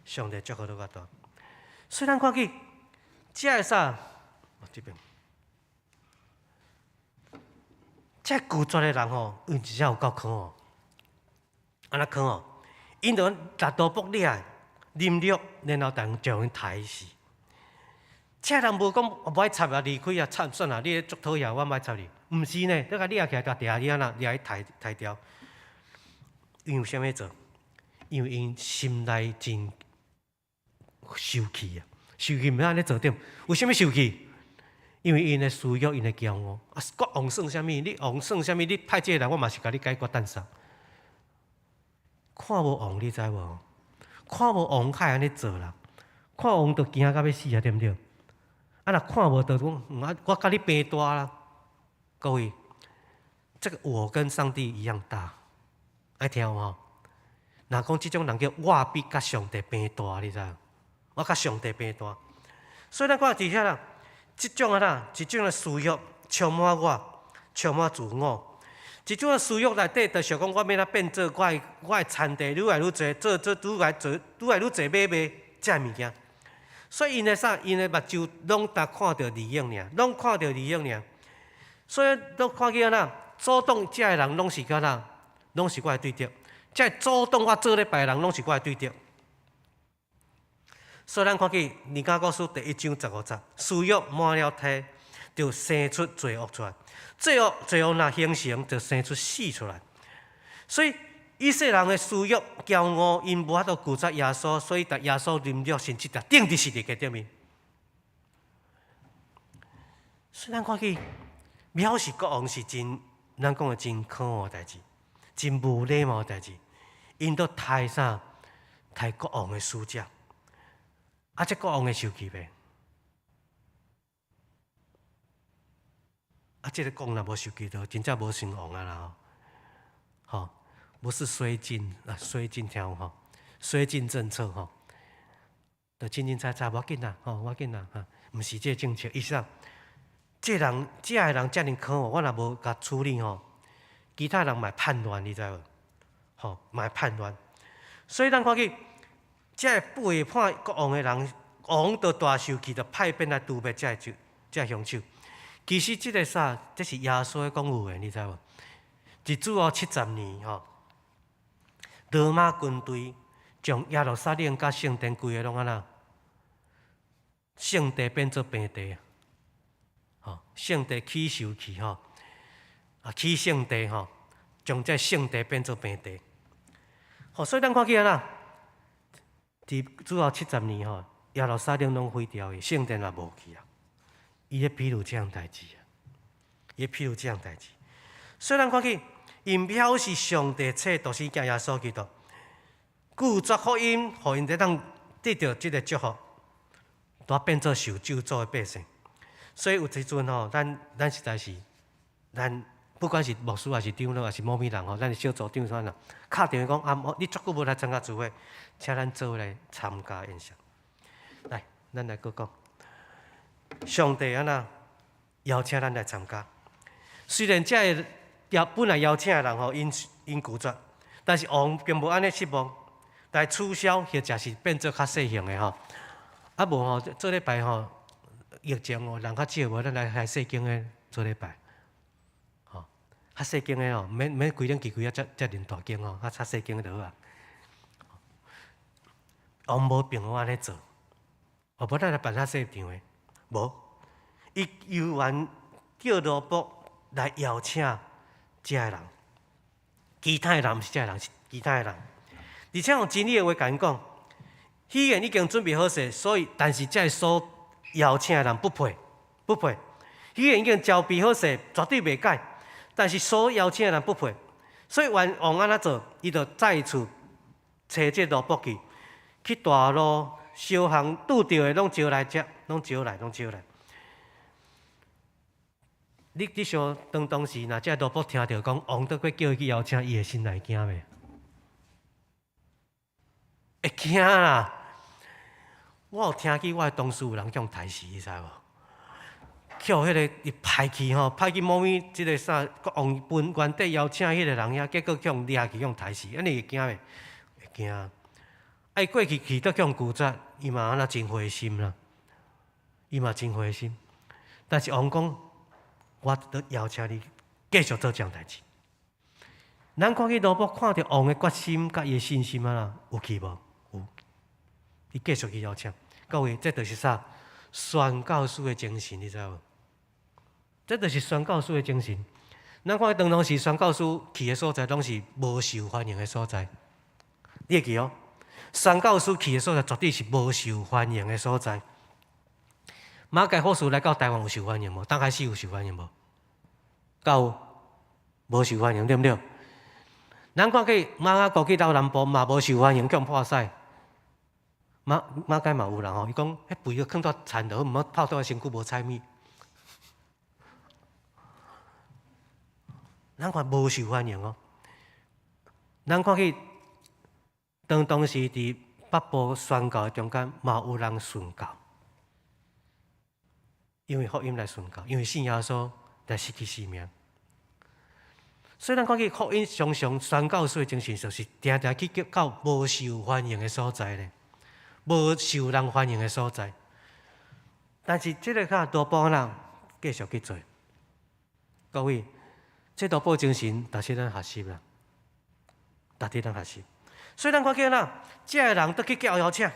上帝祝福你较大。所以咱看去，这个啥？这边，这拒绝的人有真正有够坑安那坑因着大刀卜掠、凌辱，然后将因杀死。这人无讲无爱插离开插算啦，你作讨厌，我莫插你。毋是呢，你甲掠起来，甲掠伊啊掠伊抬掉。因为啥物做？因为因心内真受气啊！受气毋知安尼做点，为什么受气？因为因的私欲，因的骄傲。国王算啥物？你王算啥物？你派这个人，我嘛是甲你解决诞生。看无王，你知无？看无王，还安尼做啦？看王就惊到要死啊，对毋对？若看无就讲，我甲你平大啦。各位，这个我跟上帝一样大，爱听有？若讲即种人叫我比甲上帝平大，你知影？我甲上帝平大，所以咱看伫遐啦，即种即种的私欲充满我，充满自我。即种的私欲内底，就想讲我要哪变做我的田地愈来愈侪，愈来愈侪买这物件。所以因的啥？因的目睭拢只看到利益尔，拢看到利益尔。所以都看见啦，主动这个人拢是个啦，拢是我的对手。这主动我做礼拜的人，拢是我的对手。所以咱看见《尼加古书》第1章15节，私欲满了体，就生出罪恶出来。罪恶若形成，就生出死出来。所以以色列人的私欲、骄傲，因无法度拒绝耶稣，所以耶稣凌辱甚至钉伫十字架顶面。所以咱看见。藐视国王是真，咱讲的真可恶代志，真无礼貌代志。因都杀啥？杀国王的使者，这国王会受气袂？这个国若无受气，就真正无成王啊啦！不是绥靖绥靖听有绥靖政策就清清楚楚，无要紧啦，无要紧啦毋是这政策，意思啊。这个人遮尔可恶，我若无甲处理其他人嘛叛乱，你知无？嘛叛乱。所以咱看见，这背叛国王的人，王就大受气，就派兵来屠灭这凶手。其实这个啥，这是耶稣讲有的，你知无？伫主后70年罗马军队将耶路撒冷甲圣殿规个拢安那，圣地变做平地。圣地起受气起圣地将这圣地变做平地。所以咱看见啦，伫主后70年耶路撒冷拢毁掉去，圣殿也无去啊。伊咧披露这样代志伊披露这样代志。所以咱看见，因藐视上帝册独生囝耶稣基督，拒绝福音，互因当得到这个祝福，都变做受咒诅的百姓。所以有时阵咱实在是，咱不管是牧师还是长老还是某物人咱是小组长啥啦，敲电话讲你足久无来参加聚会，请咱做来参加演讲。来，咱来搁讲，上帝邀请咱来参加。虽然这个本来邀请的人因拒绝，但是王并无安尼失望，来取消或者是变做较细型的啊无吼，做礼拜吼，疫情哦，人较少无，咱来细间的做礼拜。吼，较细间的吼，免规定规啊，遮尔大间吼，较细间的就好啊。王无并好安尼做，哦，无咱来办较细场的，无，伊游完叫罗卜来邀请遮个人，其他的人毋是遮个人，是其他的人，而且用真理的话甲因讲，喜宴已经准备好势，所以但是遮所邀请的人不配，喜宴已经招备好势，绝对袂改，但是所邀请的人不配，所以王安怎做？伊就再次找这罗卜去大路小巷拄着的，拢招来遮，拢招来。你想当时，若这罗卜听到讲王倒过叫伊去邀请，伊会心内惊袂？会惊啦！我有听见我的同事有人用台词，你知无？叫迄个伊派去某物即个啥王本原底邀请迄个人遐，结果叫掠去用台词，安尼会惊袂？会惊。爱过去都向拒绝，伊嘛安那真灰心啦，但是王讲，我都邀请你继续做这样代志。咱看去罗卜看到王的决心甲伊的信心啊啦，有去无？有。伊继续去邀请，各位，这就是啥？宣教师的精神，你知无？这就是宣教师的精神。咱看当时宣教师去的所在，拢是无受欢迎的所在，你会记哦。宣教师去的所在，绝对是无受欢迎的所在。马介护士来到台湾有受欢迎无？刚开始有受欢迎无？有无受欢迎，对不对？咱看去马介国去到南部嘛无受欢迎，强破屎。马介嘛有人吼，伊讲迄肥个囥到田落，毋好泡到身躯无菜米。咱看无受欢迎哦。咱看去。当时伫北部宣教中间，嘛有人顺教，因为福音来顺教，因为信耶稣来失去性命。所以咱看见福音常常宣教师的精神，就是定定去到无受欢迎的所在咧，无受人欢迎的所在。但是这个较多帮人继续去做，各位，这多帮精神，但是咱学习啦，大家咱学习。所以咱看见啦，这个人得去叫邀请，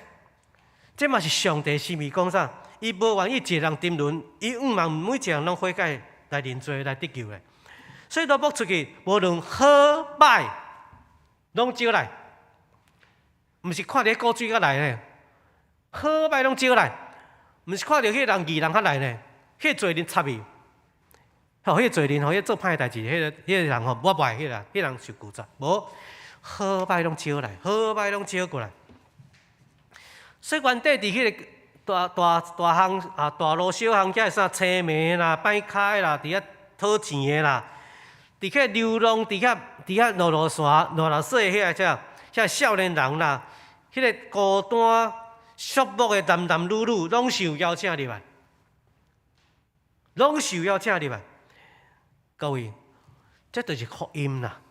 这嘛是上帝心意讲啥？伊无愿意一个人沉沦，伊毋望每一个人拢悔改来认罪来得救的。所以罗卜出去，无论好歹，拢招来，毋是看着古水较来呢，好歹拢招来，毋是看着迄个人义人较来呢，迄个罪人插伊，吼，迄个罪人吼，迄做歹代志，迄个人吼，我歹迄个人受拒绝，无。好歹拢招来，好歹拢招过来。所以原底伫迄个大巷啊、大路小巷遮啥青梅啦、摆开啦，伫遐讨钱的啦，伫遐流浪，伫遐路路线、路路说遐少年人啦，迄个孤单寂寞的男男女女，拢受邀请入来，各位，这就是福音啦。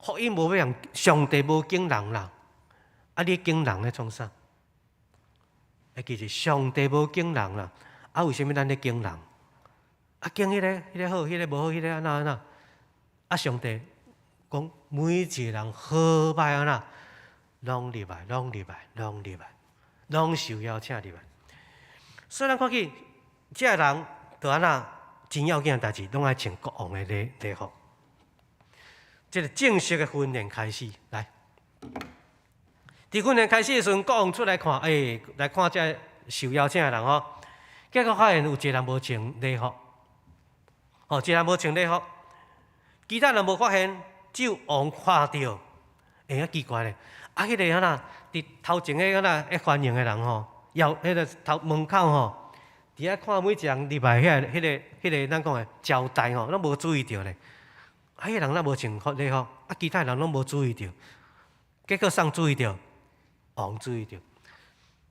福音无要人，上帝无敬人啦，啊！你敬人咧创啥？会记住上帝无敬人啦，啊！为什么咱咧敬人？啊，敬迄个好，迄个无好，迄个安那？啊！上帝讲每一个人好歹安那，拢入来，拢受邀请入来。所以咱看见这个人就安那真要紧的代志，拢爱穿国王的礼服。这个正式的训练开始，来。伫训练开始的时阵，国王出来看，来看这受邀请的人吼。结果发现有一个人无穿礼服，一个人无穿礼服，其他人无发现，只有王看到，啊奇怪咧，迄个安那伫头前个安那欢迎的人吼，要迄个头门口吼，伫遐看每一个人入来迄个咱讲的招待吼，拢无注意到咧。迄个人咱无穿礼服，其他人拢无注意到，结果谁注意到？王注意到，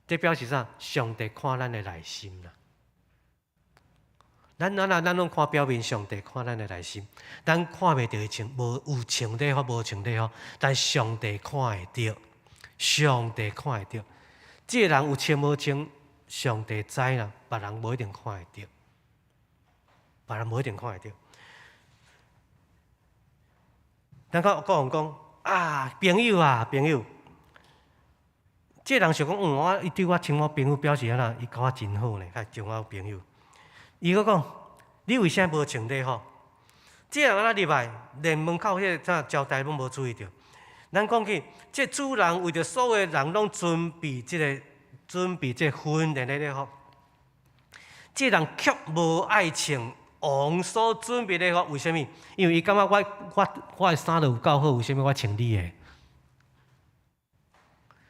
这表示啥？上帝看咱的内心啦。咱拢看表面，上帝看咱的内心，咱看袂到穿有穿礼服，无穿礼服，但上帝看会到，这个人有穿无穿，上帝知啦，别人无一定看会到，别人无一定看会到。咱讲有人讲啊，朋友啊，朋友，这个人想讲，伊对我称我朋友，表示安那，伊甲我真好呢，较像我朋友。伊佫讲，你为啥无穿礼服？这人安那入来，连门口迄个啥招待拢无注意到。咱讲起，这主人为着所有人拢准备这个婚礼的礼服，这人却无爱穿王所准备的礼服，为什么？因为伊感觉我的衫都有够好，为什么我穿你的？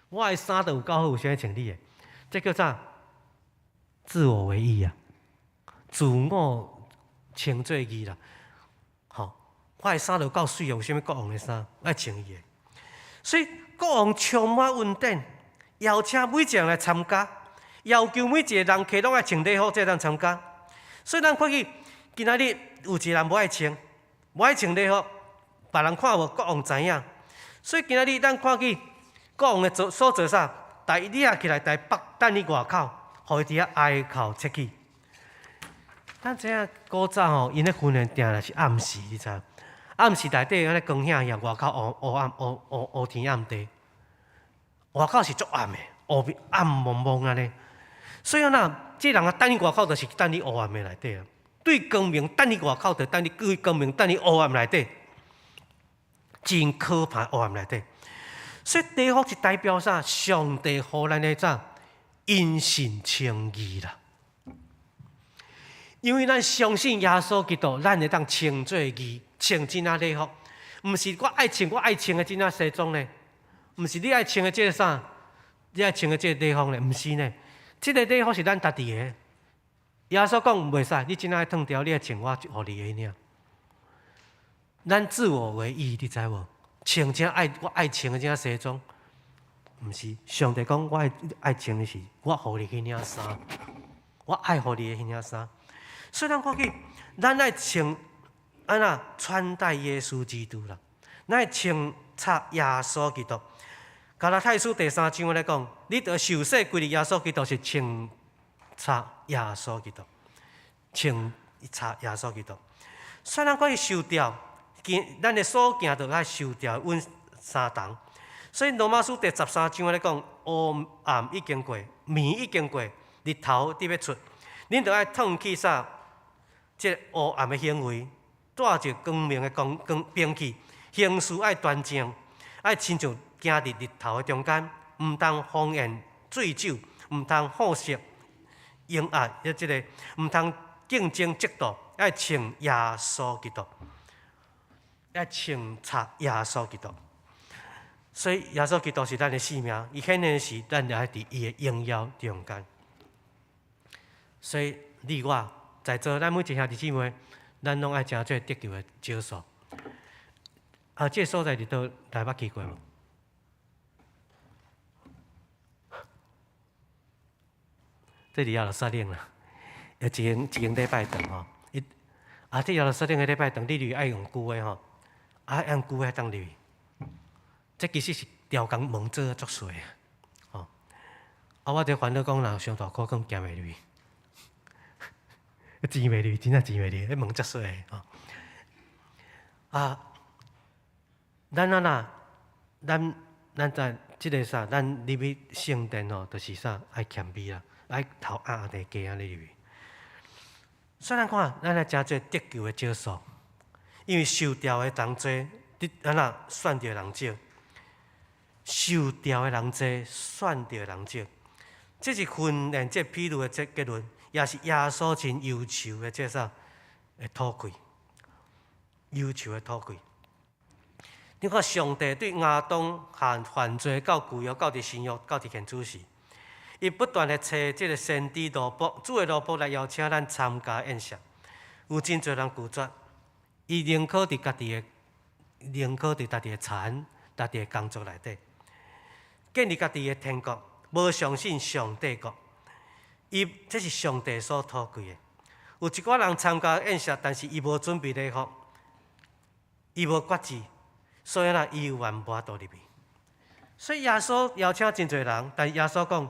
我的衫都有够好，为什么穿你的？这叫啥？自我为意啊，自我称作义啦。吼，我的衫都够水啊，为什么国王的衫爱穿伊的？所以国王充满恩典，邀请每一个人来参加，要求每一个人客拢爱穿礼服才当参加。所以咱看去，今仔日有一个人无爱穿礼服，别人看无，国王知影。所以今仔日咱看去，国王的所做啥？带伊掠起来，带等你外口，互伊伫遐哀哭切齿。咱知影古早吼，因咧训练定是暗时，你知？暗时内底安尼光显显，外口乌天暗地，外口是足暗的，暗蒙蒙安尼。所以那这人啊，等你外口就是等你黑暗的内底啊。对光明等你外口，就等你对光明等你黑暗内底，真可怕黑暗内底。所以礼服是代表啥？上帝互咱的啥？因信称义啦。因为咱相信耶稣基督，咱会当称作义，穿真啊礼服，毋是我爱穿的真啊西装呢，毋是你爱穿的这个啥，你爱穿的这个礼服呢，毋是呢。这个礼服是咱家己的。耶稣讲袂使，你真爱脱掉，你爱穿我互你的尔。咱自我为义，你知无？穿我爱穿的这西装，毋是上帝讲我爱穿的是我互你迄领衫，我爱互你的迄领衫。所以咱看起，咱爱穿安那穿戴耶稣基督啦，咱爱穿插耶稣基督。加拉太书第3章来讲，你得受洗归入耶稣基督是穿插耶稣基督，穿插耶稣基督。所以咱可以受掉，咱的所行就爱受掉阮三重。所以罗马书第13章来讲，黑暗已经过，暝已经过，日头伫要出，恁就爱脱去啥？这黑暗的行为，带着光明的光兵器，行事爱端正，爱亲像行伫日头的中间，毋通荒宴醉酒，毋通好色淫压，即个毋通竞争嫉妒，爱穿耶稣基督，爱穿插耶稣基督。所以耶稣基督是咱的性命，伊显然是咱就爱伫伊的荣耀中间。所以你我。在座咱每一兄弟姊妹，咱拢爱诚做得救的少数。这个所在伫倒台捌去过无？这里要了撒冷啦，一间礼拜长吼。这要了撒冷的礼拜长，你入爱用旧的吼，用旧的当入。这其实是雕工门做得足细啊，吼。我这烦恼讲，若上大苦讲行袂入。钱袂入，真正钱袂入，迄门足细的吼。咱在即个啥，咱入去圣殿吼，就是啥爱谦卑啦，爱头压地低安尼入去。虽然看，咱来诚侪得救的少数，因为受调的人多，咱选着人少；受调的人多，选着人少。这是训练这披露的这结论。也是耶稣真忧愁的这啥的土气，忧愁的土气。你看上帝对亚当犯罪到旧约，到伫新约，到伫现主时，伊不断的找这个先知罗卜，主的罗卜来邀请咱参加宴席。有真侪人拒绝，伊宁可伫家己的田、家己的工作内底，建立家己的天国，无相信上帝国。这是上帝所托贵的。有一寡人参加宴席，但是伊无准备礼服，伊无决志，所以伊有办无法度入去。所以耶稣邀请真侪人，但耶稣讲，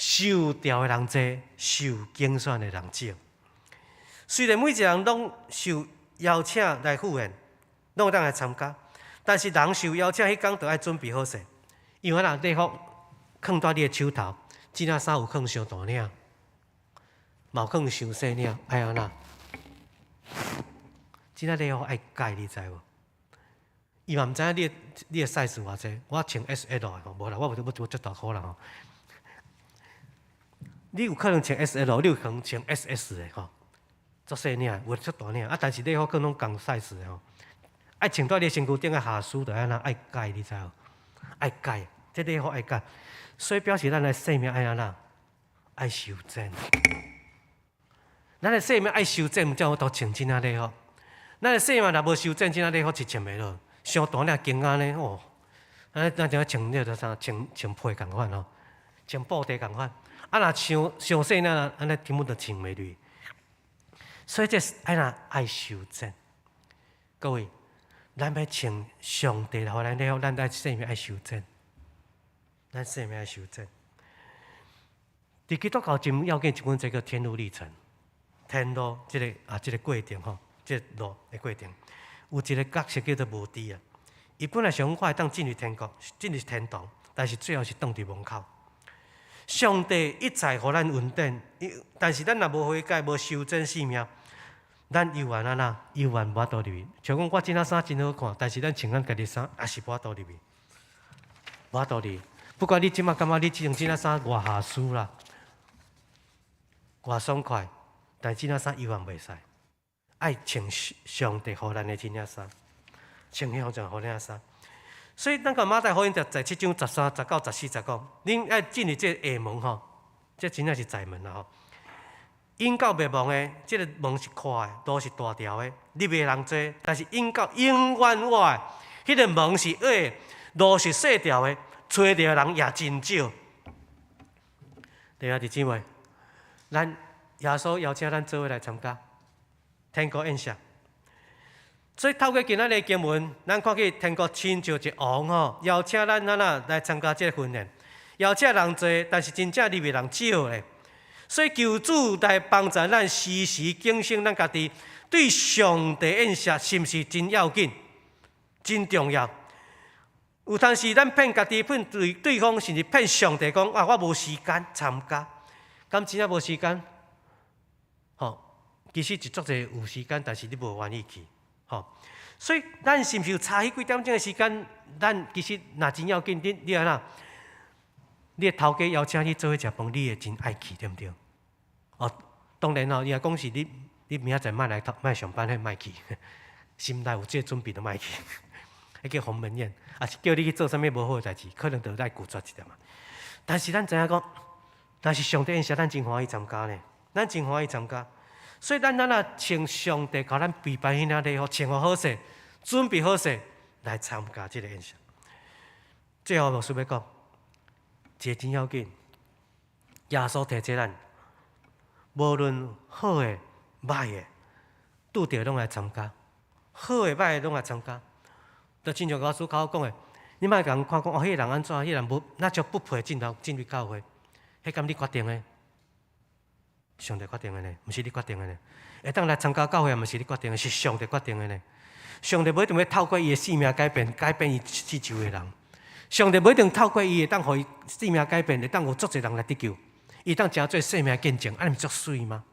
受调的人多，受竞选的人少。虽然每一个人拢受邀请来赴宴，拢有当来参加，但是人受邀请迄天就要准备好势，因为礼服放在你的手头，这领衫有放伤大领，嘛有放伤细领，爱安那？这领礼服爱改，你知无？伊嘛毋知影你的 size 偌济，我穿 SL 的吼，无啦，我足大箍啦吼。你有可能穿 SL， 你有可能穿 SS 的吼，足细领，有足大领，但是礼服可能拢共 size 的吼。爱穿在你身躯顶的下属就安那爱改，你知无？爱改，这礼服爱改，所以表示咱的性命爱安那爱修正。咱的性命爱修正，才有都穿这领礼服。咱的性命若无修正，这领礼服是穿袂落。上大领经安尼哦，咱就穿那个啥，穿被共款吼，穿布袋共款。若上细领，安尼根本就穿袂落。所以这爱修正。各位，咱要穿上帝互咱礼服，咱性命爱修正。咱性命爱修正。伫基督教真要紧一本，这个天路历程，天路这个过程吼，这个路的过程，有一个角色叫做无知啊。伊本来想快当进入天国，进入天堂，但是最后是挡伫门口。上帝一再互咱恩典，但是咱若无悔改，无修正性命，咱犹原安那，犹原无法度入去。像讲我这领衫真好看，但是咱穿咱家己衫，也是无法度入去，无法度入去。不管你即马感觉你穿这领衫偌下舒啦，偌爽快，但这领衫犹原袂使。爱穿上帝互咱的这领衫，穿向上互领衫。所以，咱甲马太福音17章13、19、14、19，恁爱进入这个下门吼，这真正是窄门啦吼。因到灭亡的，这个门是宽的，路是大条的，入的人多，但是因到永远外，迄个门是矮的，路是细条的，找到的人也真少。弟兄姊妹，咱耶稣邀请咱做伙来参加天国宴席。所以透过今仔日经文，咱看见天国亲像一王吼，邀请咱来参加这个婚宴，邀请人多，但是真正入的人少咧。所以求主来帮助咱时时警醒咱家己，对上帝宴席是毋是真要紧、真重要？有当时咱骗家己，骗对方，甚至骗上帝讲我无时间参加，敢真正无时间？吼，其实是足侪有时间，但是你无愿意去。所以咱是毋是有差迄几点钟的时间？咱其实若真要紧，你安那？你的头家邀请你做伙食饭，你会真爱去，对毋对？当然你若讲是你明仔载莫上班，迄莫去，心内有这准备就莫去，迄叫鸿门宴，也是叫你去做啥物无好诶代志，可能就来拒绝一点嘛。但是咱知影讲，但是上帝宴席，咱真欢喜参加呢，咱真欢喜参加。所以咱穿上帝甲咱备办迄领礼服，穿好势，准备好势来参加这个宴席。最后牧师要讲，一个真要紧，耶稣提醒咱，无论好的、歹的，拄着拢来参加，好的、歹的拢来参加。就亲像我思考讲的，你莫甲人看讲迄个人安怎，迄个人无那就不配进入教会，迄敢你决定的？上帝决定的呢，毋是你决定的呢。会当来参加教会，也毋是你决定的，是上帝决定的呢。上帝不一定要透过伊的生命改变伊四周的人。上帝不一定透过伊会当互伊生命改变，会当有足侪人来得救。伊当诚做生命见证，安尼毋足水吗？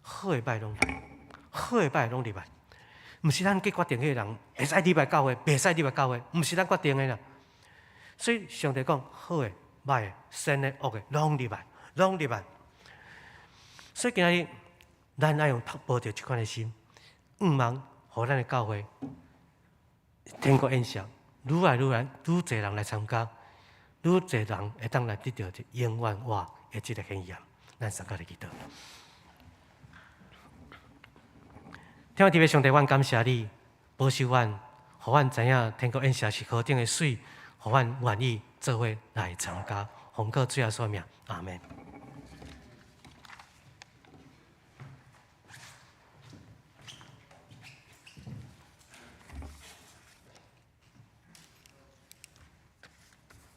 好的歹拢来，好的歹拢入来，毋是咱去决定迄个人会使入来教会，袂使入来教会，毋是咱决定的啦。所以上帝讲，好的、歹的、善的、恶的，拢入来，拢入来。所以今日咱爱用抱着这款的心，望互咱的教会天国宴席，愈来愈侪人来参加，愈侪人会当来得到永远活的这个显现。咱三个来祈祷。天父上帝，阮感谢你，保守阮，互阮知影天国宴席是何等的水，互阮愿意做伙来参加。奉靠主耶稣名，阿门。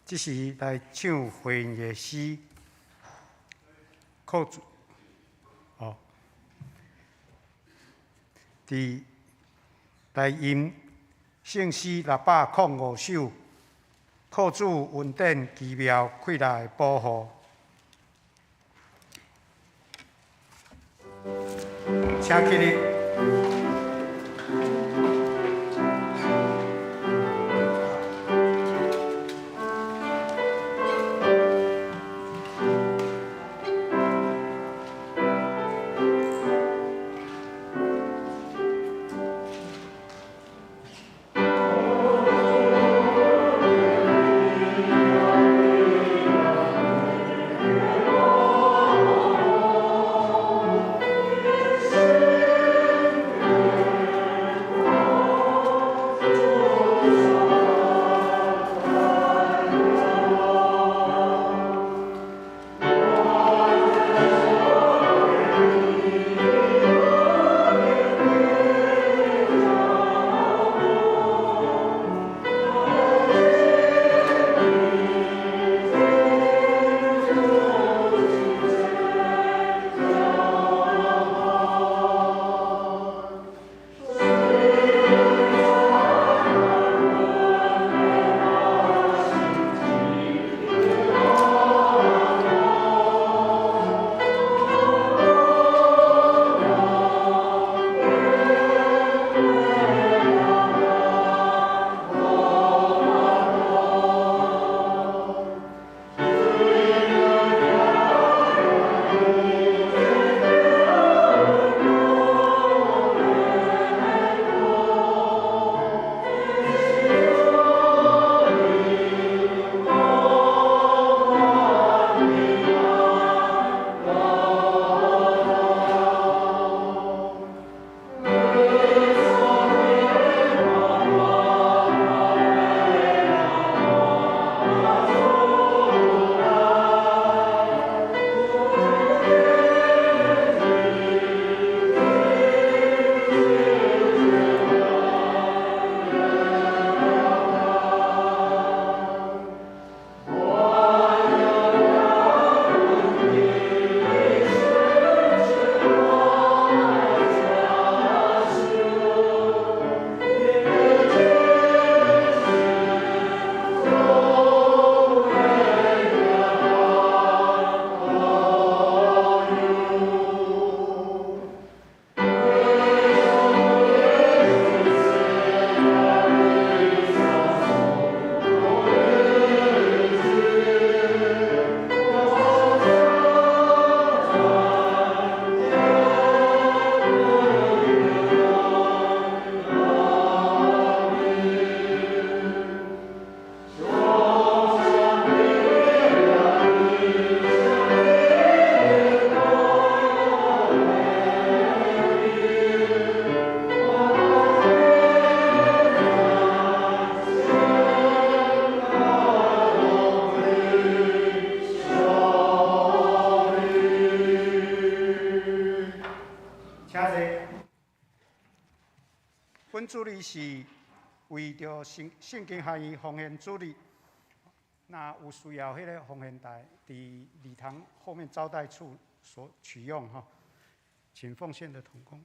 这是来唱回应的诗，扣主，哦，伫来因姓氏605首，扣主稳定奇妙溃来保护。请起立。本主日是为着圣经学院奉献主日，那有需要迄个奉献台，伫礼堂后面招待处所取用哈，请奉献的同工。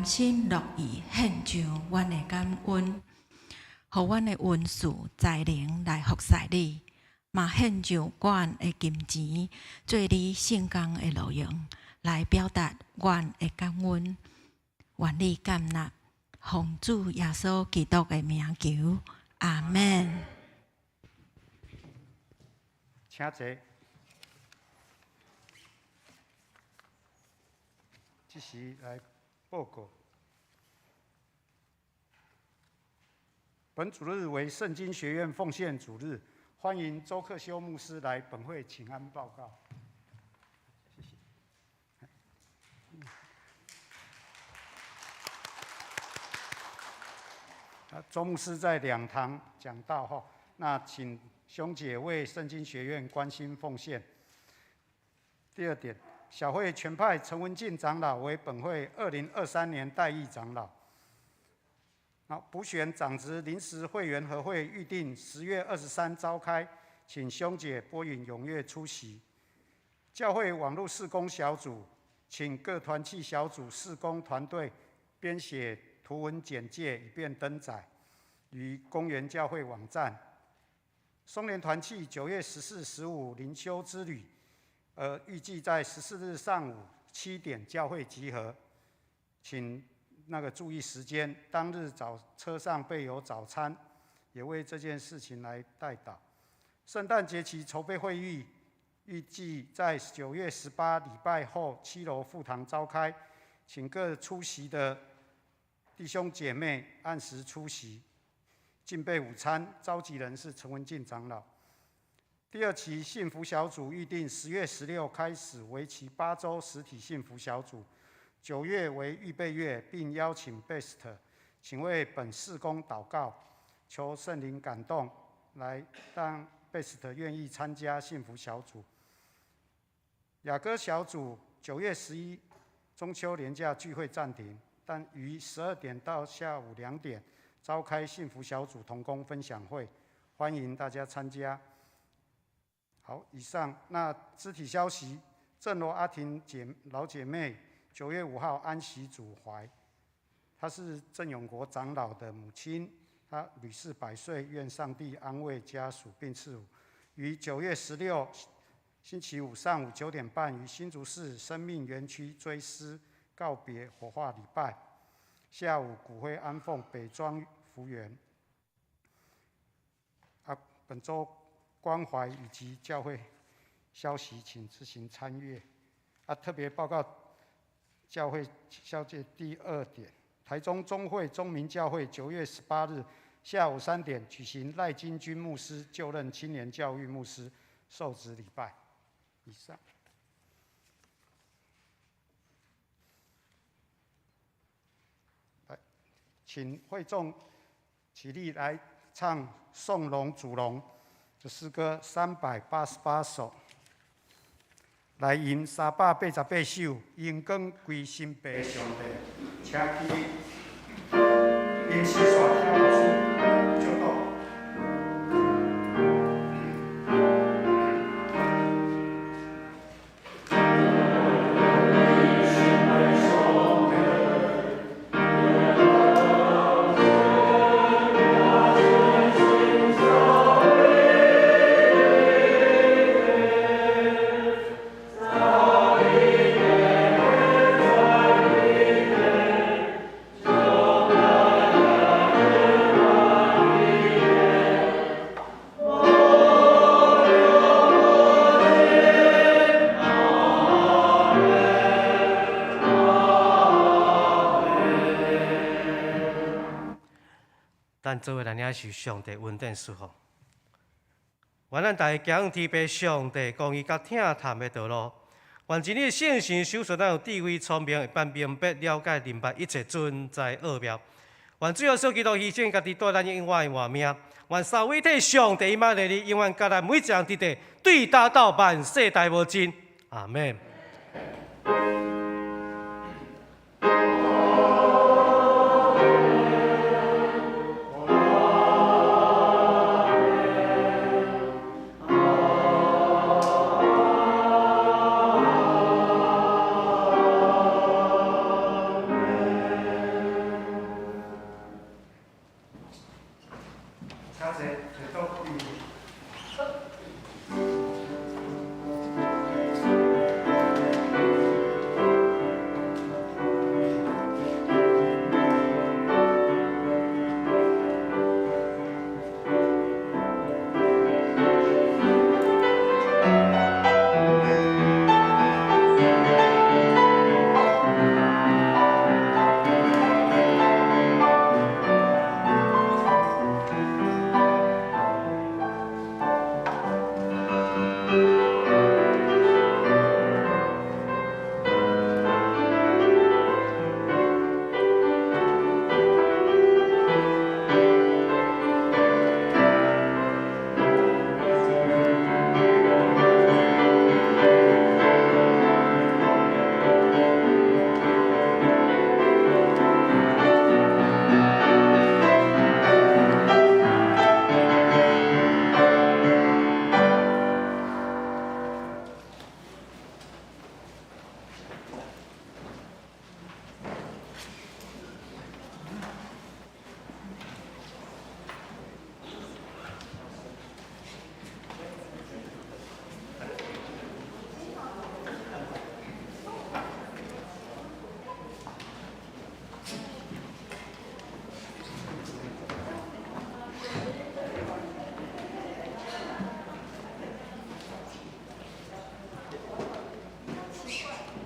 心乐意献上阮的感恩，互阮的恩师才能来服侍你，嘛献上阮的金钱，做你圣工的路用，来表达阮的感恩。愿你感纳，奉主耶稣基督的名求，阿门。
请坐。即时来报告。本主日为圣经学院奉献主日，欢迎周克修牧师来本会请安报告。谢谢。周牧师在2堂讲道哈，那请兄姐为圣经学院关心奉献。第二点，小会全派陈文进长老为本会2023年代议长老。补选长职临时会员和会预定10月23召开，请兄姐拨允踊跃出席。教会网络事工小组，请各团契小组事工团队编写图文简介，以便登载于公园教会网站。松联团契9月14、15灵修之旅，预计在14日上午7点教会集合，请注意时间。当日车上备有早餐，也为这件事情来代祷。圣诞节期筹备会议预计在9月18礼拜后7楼副堂召开，请各出席的弟兄姐妹按时出席。敬备午餐，召集人是陈文进长老。第2期幸福小组预定10月16开始，为期8周实体幸福小组，9月为预备月，并邀请 Best， 请为本事工祷告，求圣灵感动，来让 Best 愿意参加幸福小组。雅歌小组9月11中秋连假聚会暂停，但于12点到下午2点召开幸福小组同工分享会，欢迎大家参加。好，以上那肢体消息，郑罗阿婷老姐妹9月5号安息主怀，她是郑永国长老的母亲，她屡试100岁，愿上帝安慰家属并赐福。于9月16星期五上午9点半，于新竹市生命园区追思告别火化礼拜，下午骨灰安奉北庄福园。本周关怀以及教会消息，请自行参阅。特别报告教会消息第2点，台中中会中民教会9月18日下午3点举行赖金军牧师就任青年教育牧师受职礼拜。以上。请会众起立来唱《颂龙主龙》这诗歌388首，来吟388首，荣光归心悲上帝，请起吟诗刷跳老师就到。
咱做伙来领受上帝恩典祝福。愿咱大家行天父上帝公义甲听谈的道路，愿真理圣神守护咱有智慧聪明，会办明白了解明白一切存在奥妙。愿最后所基督牺牲家己带咱永远的活命。愿三位一体上帝伊玛的你永远甲咱每一人伫地对答到万世代无尽。阿门。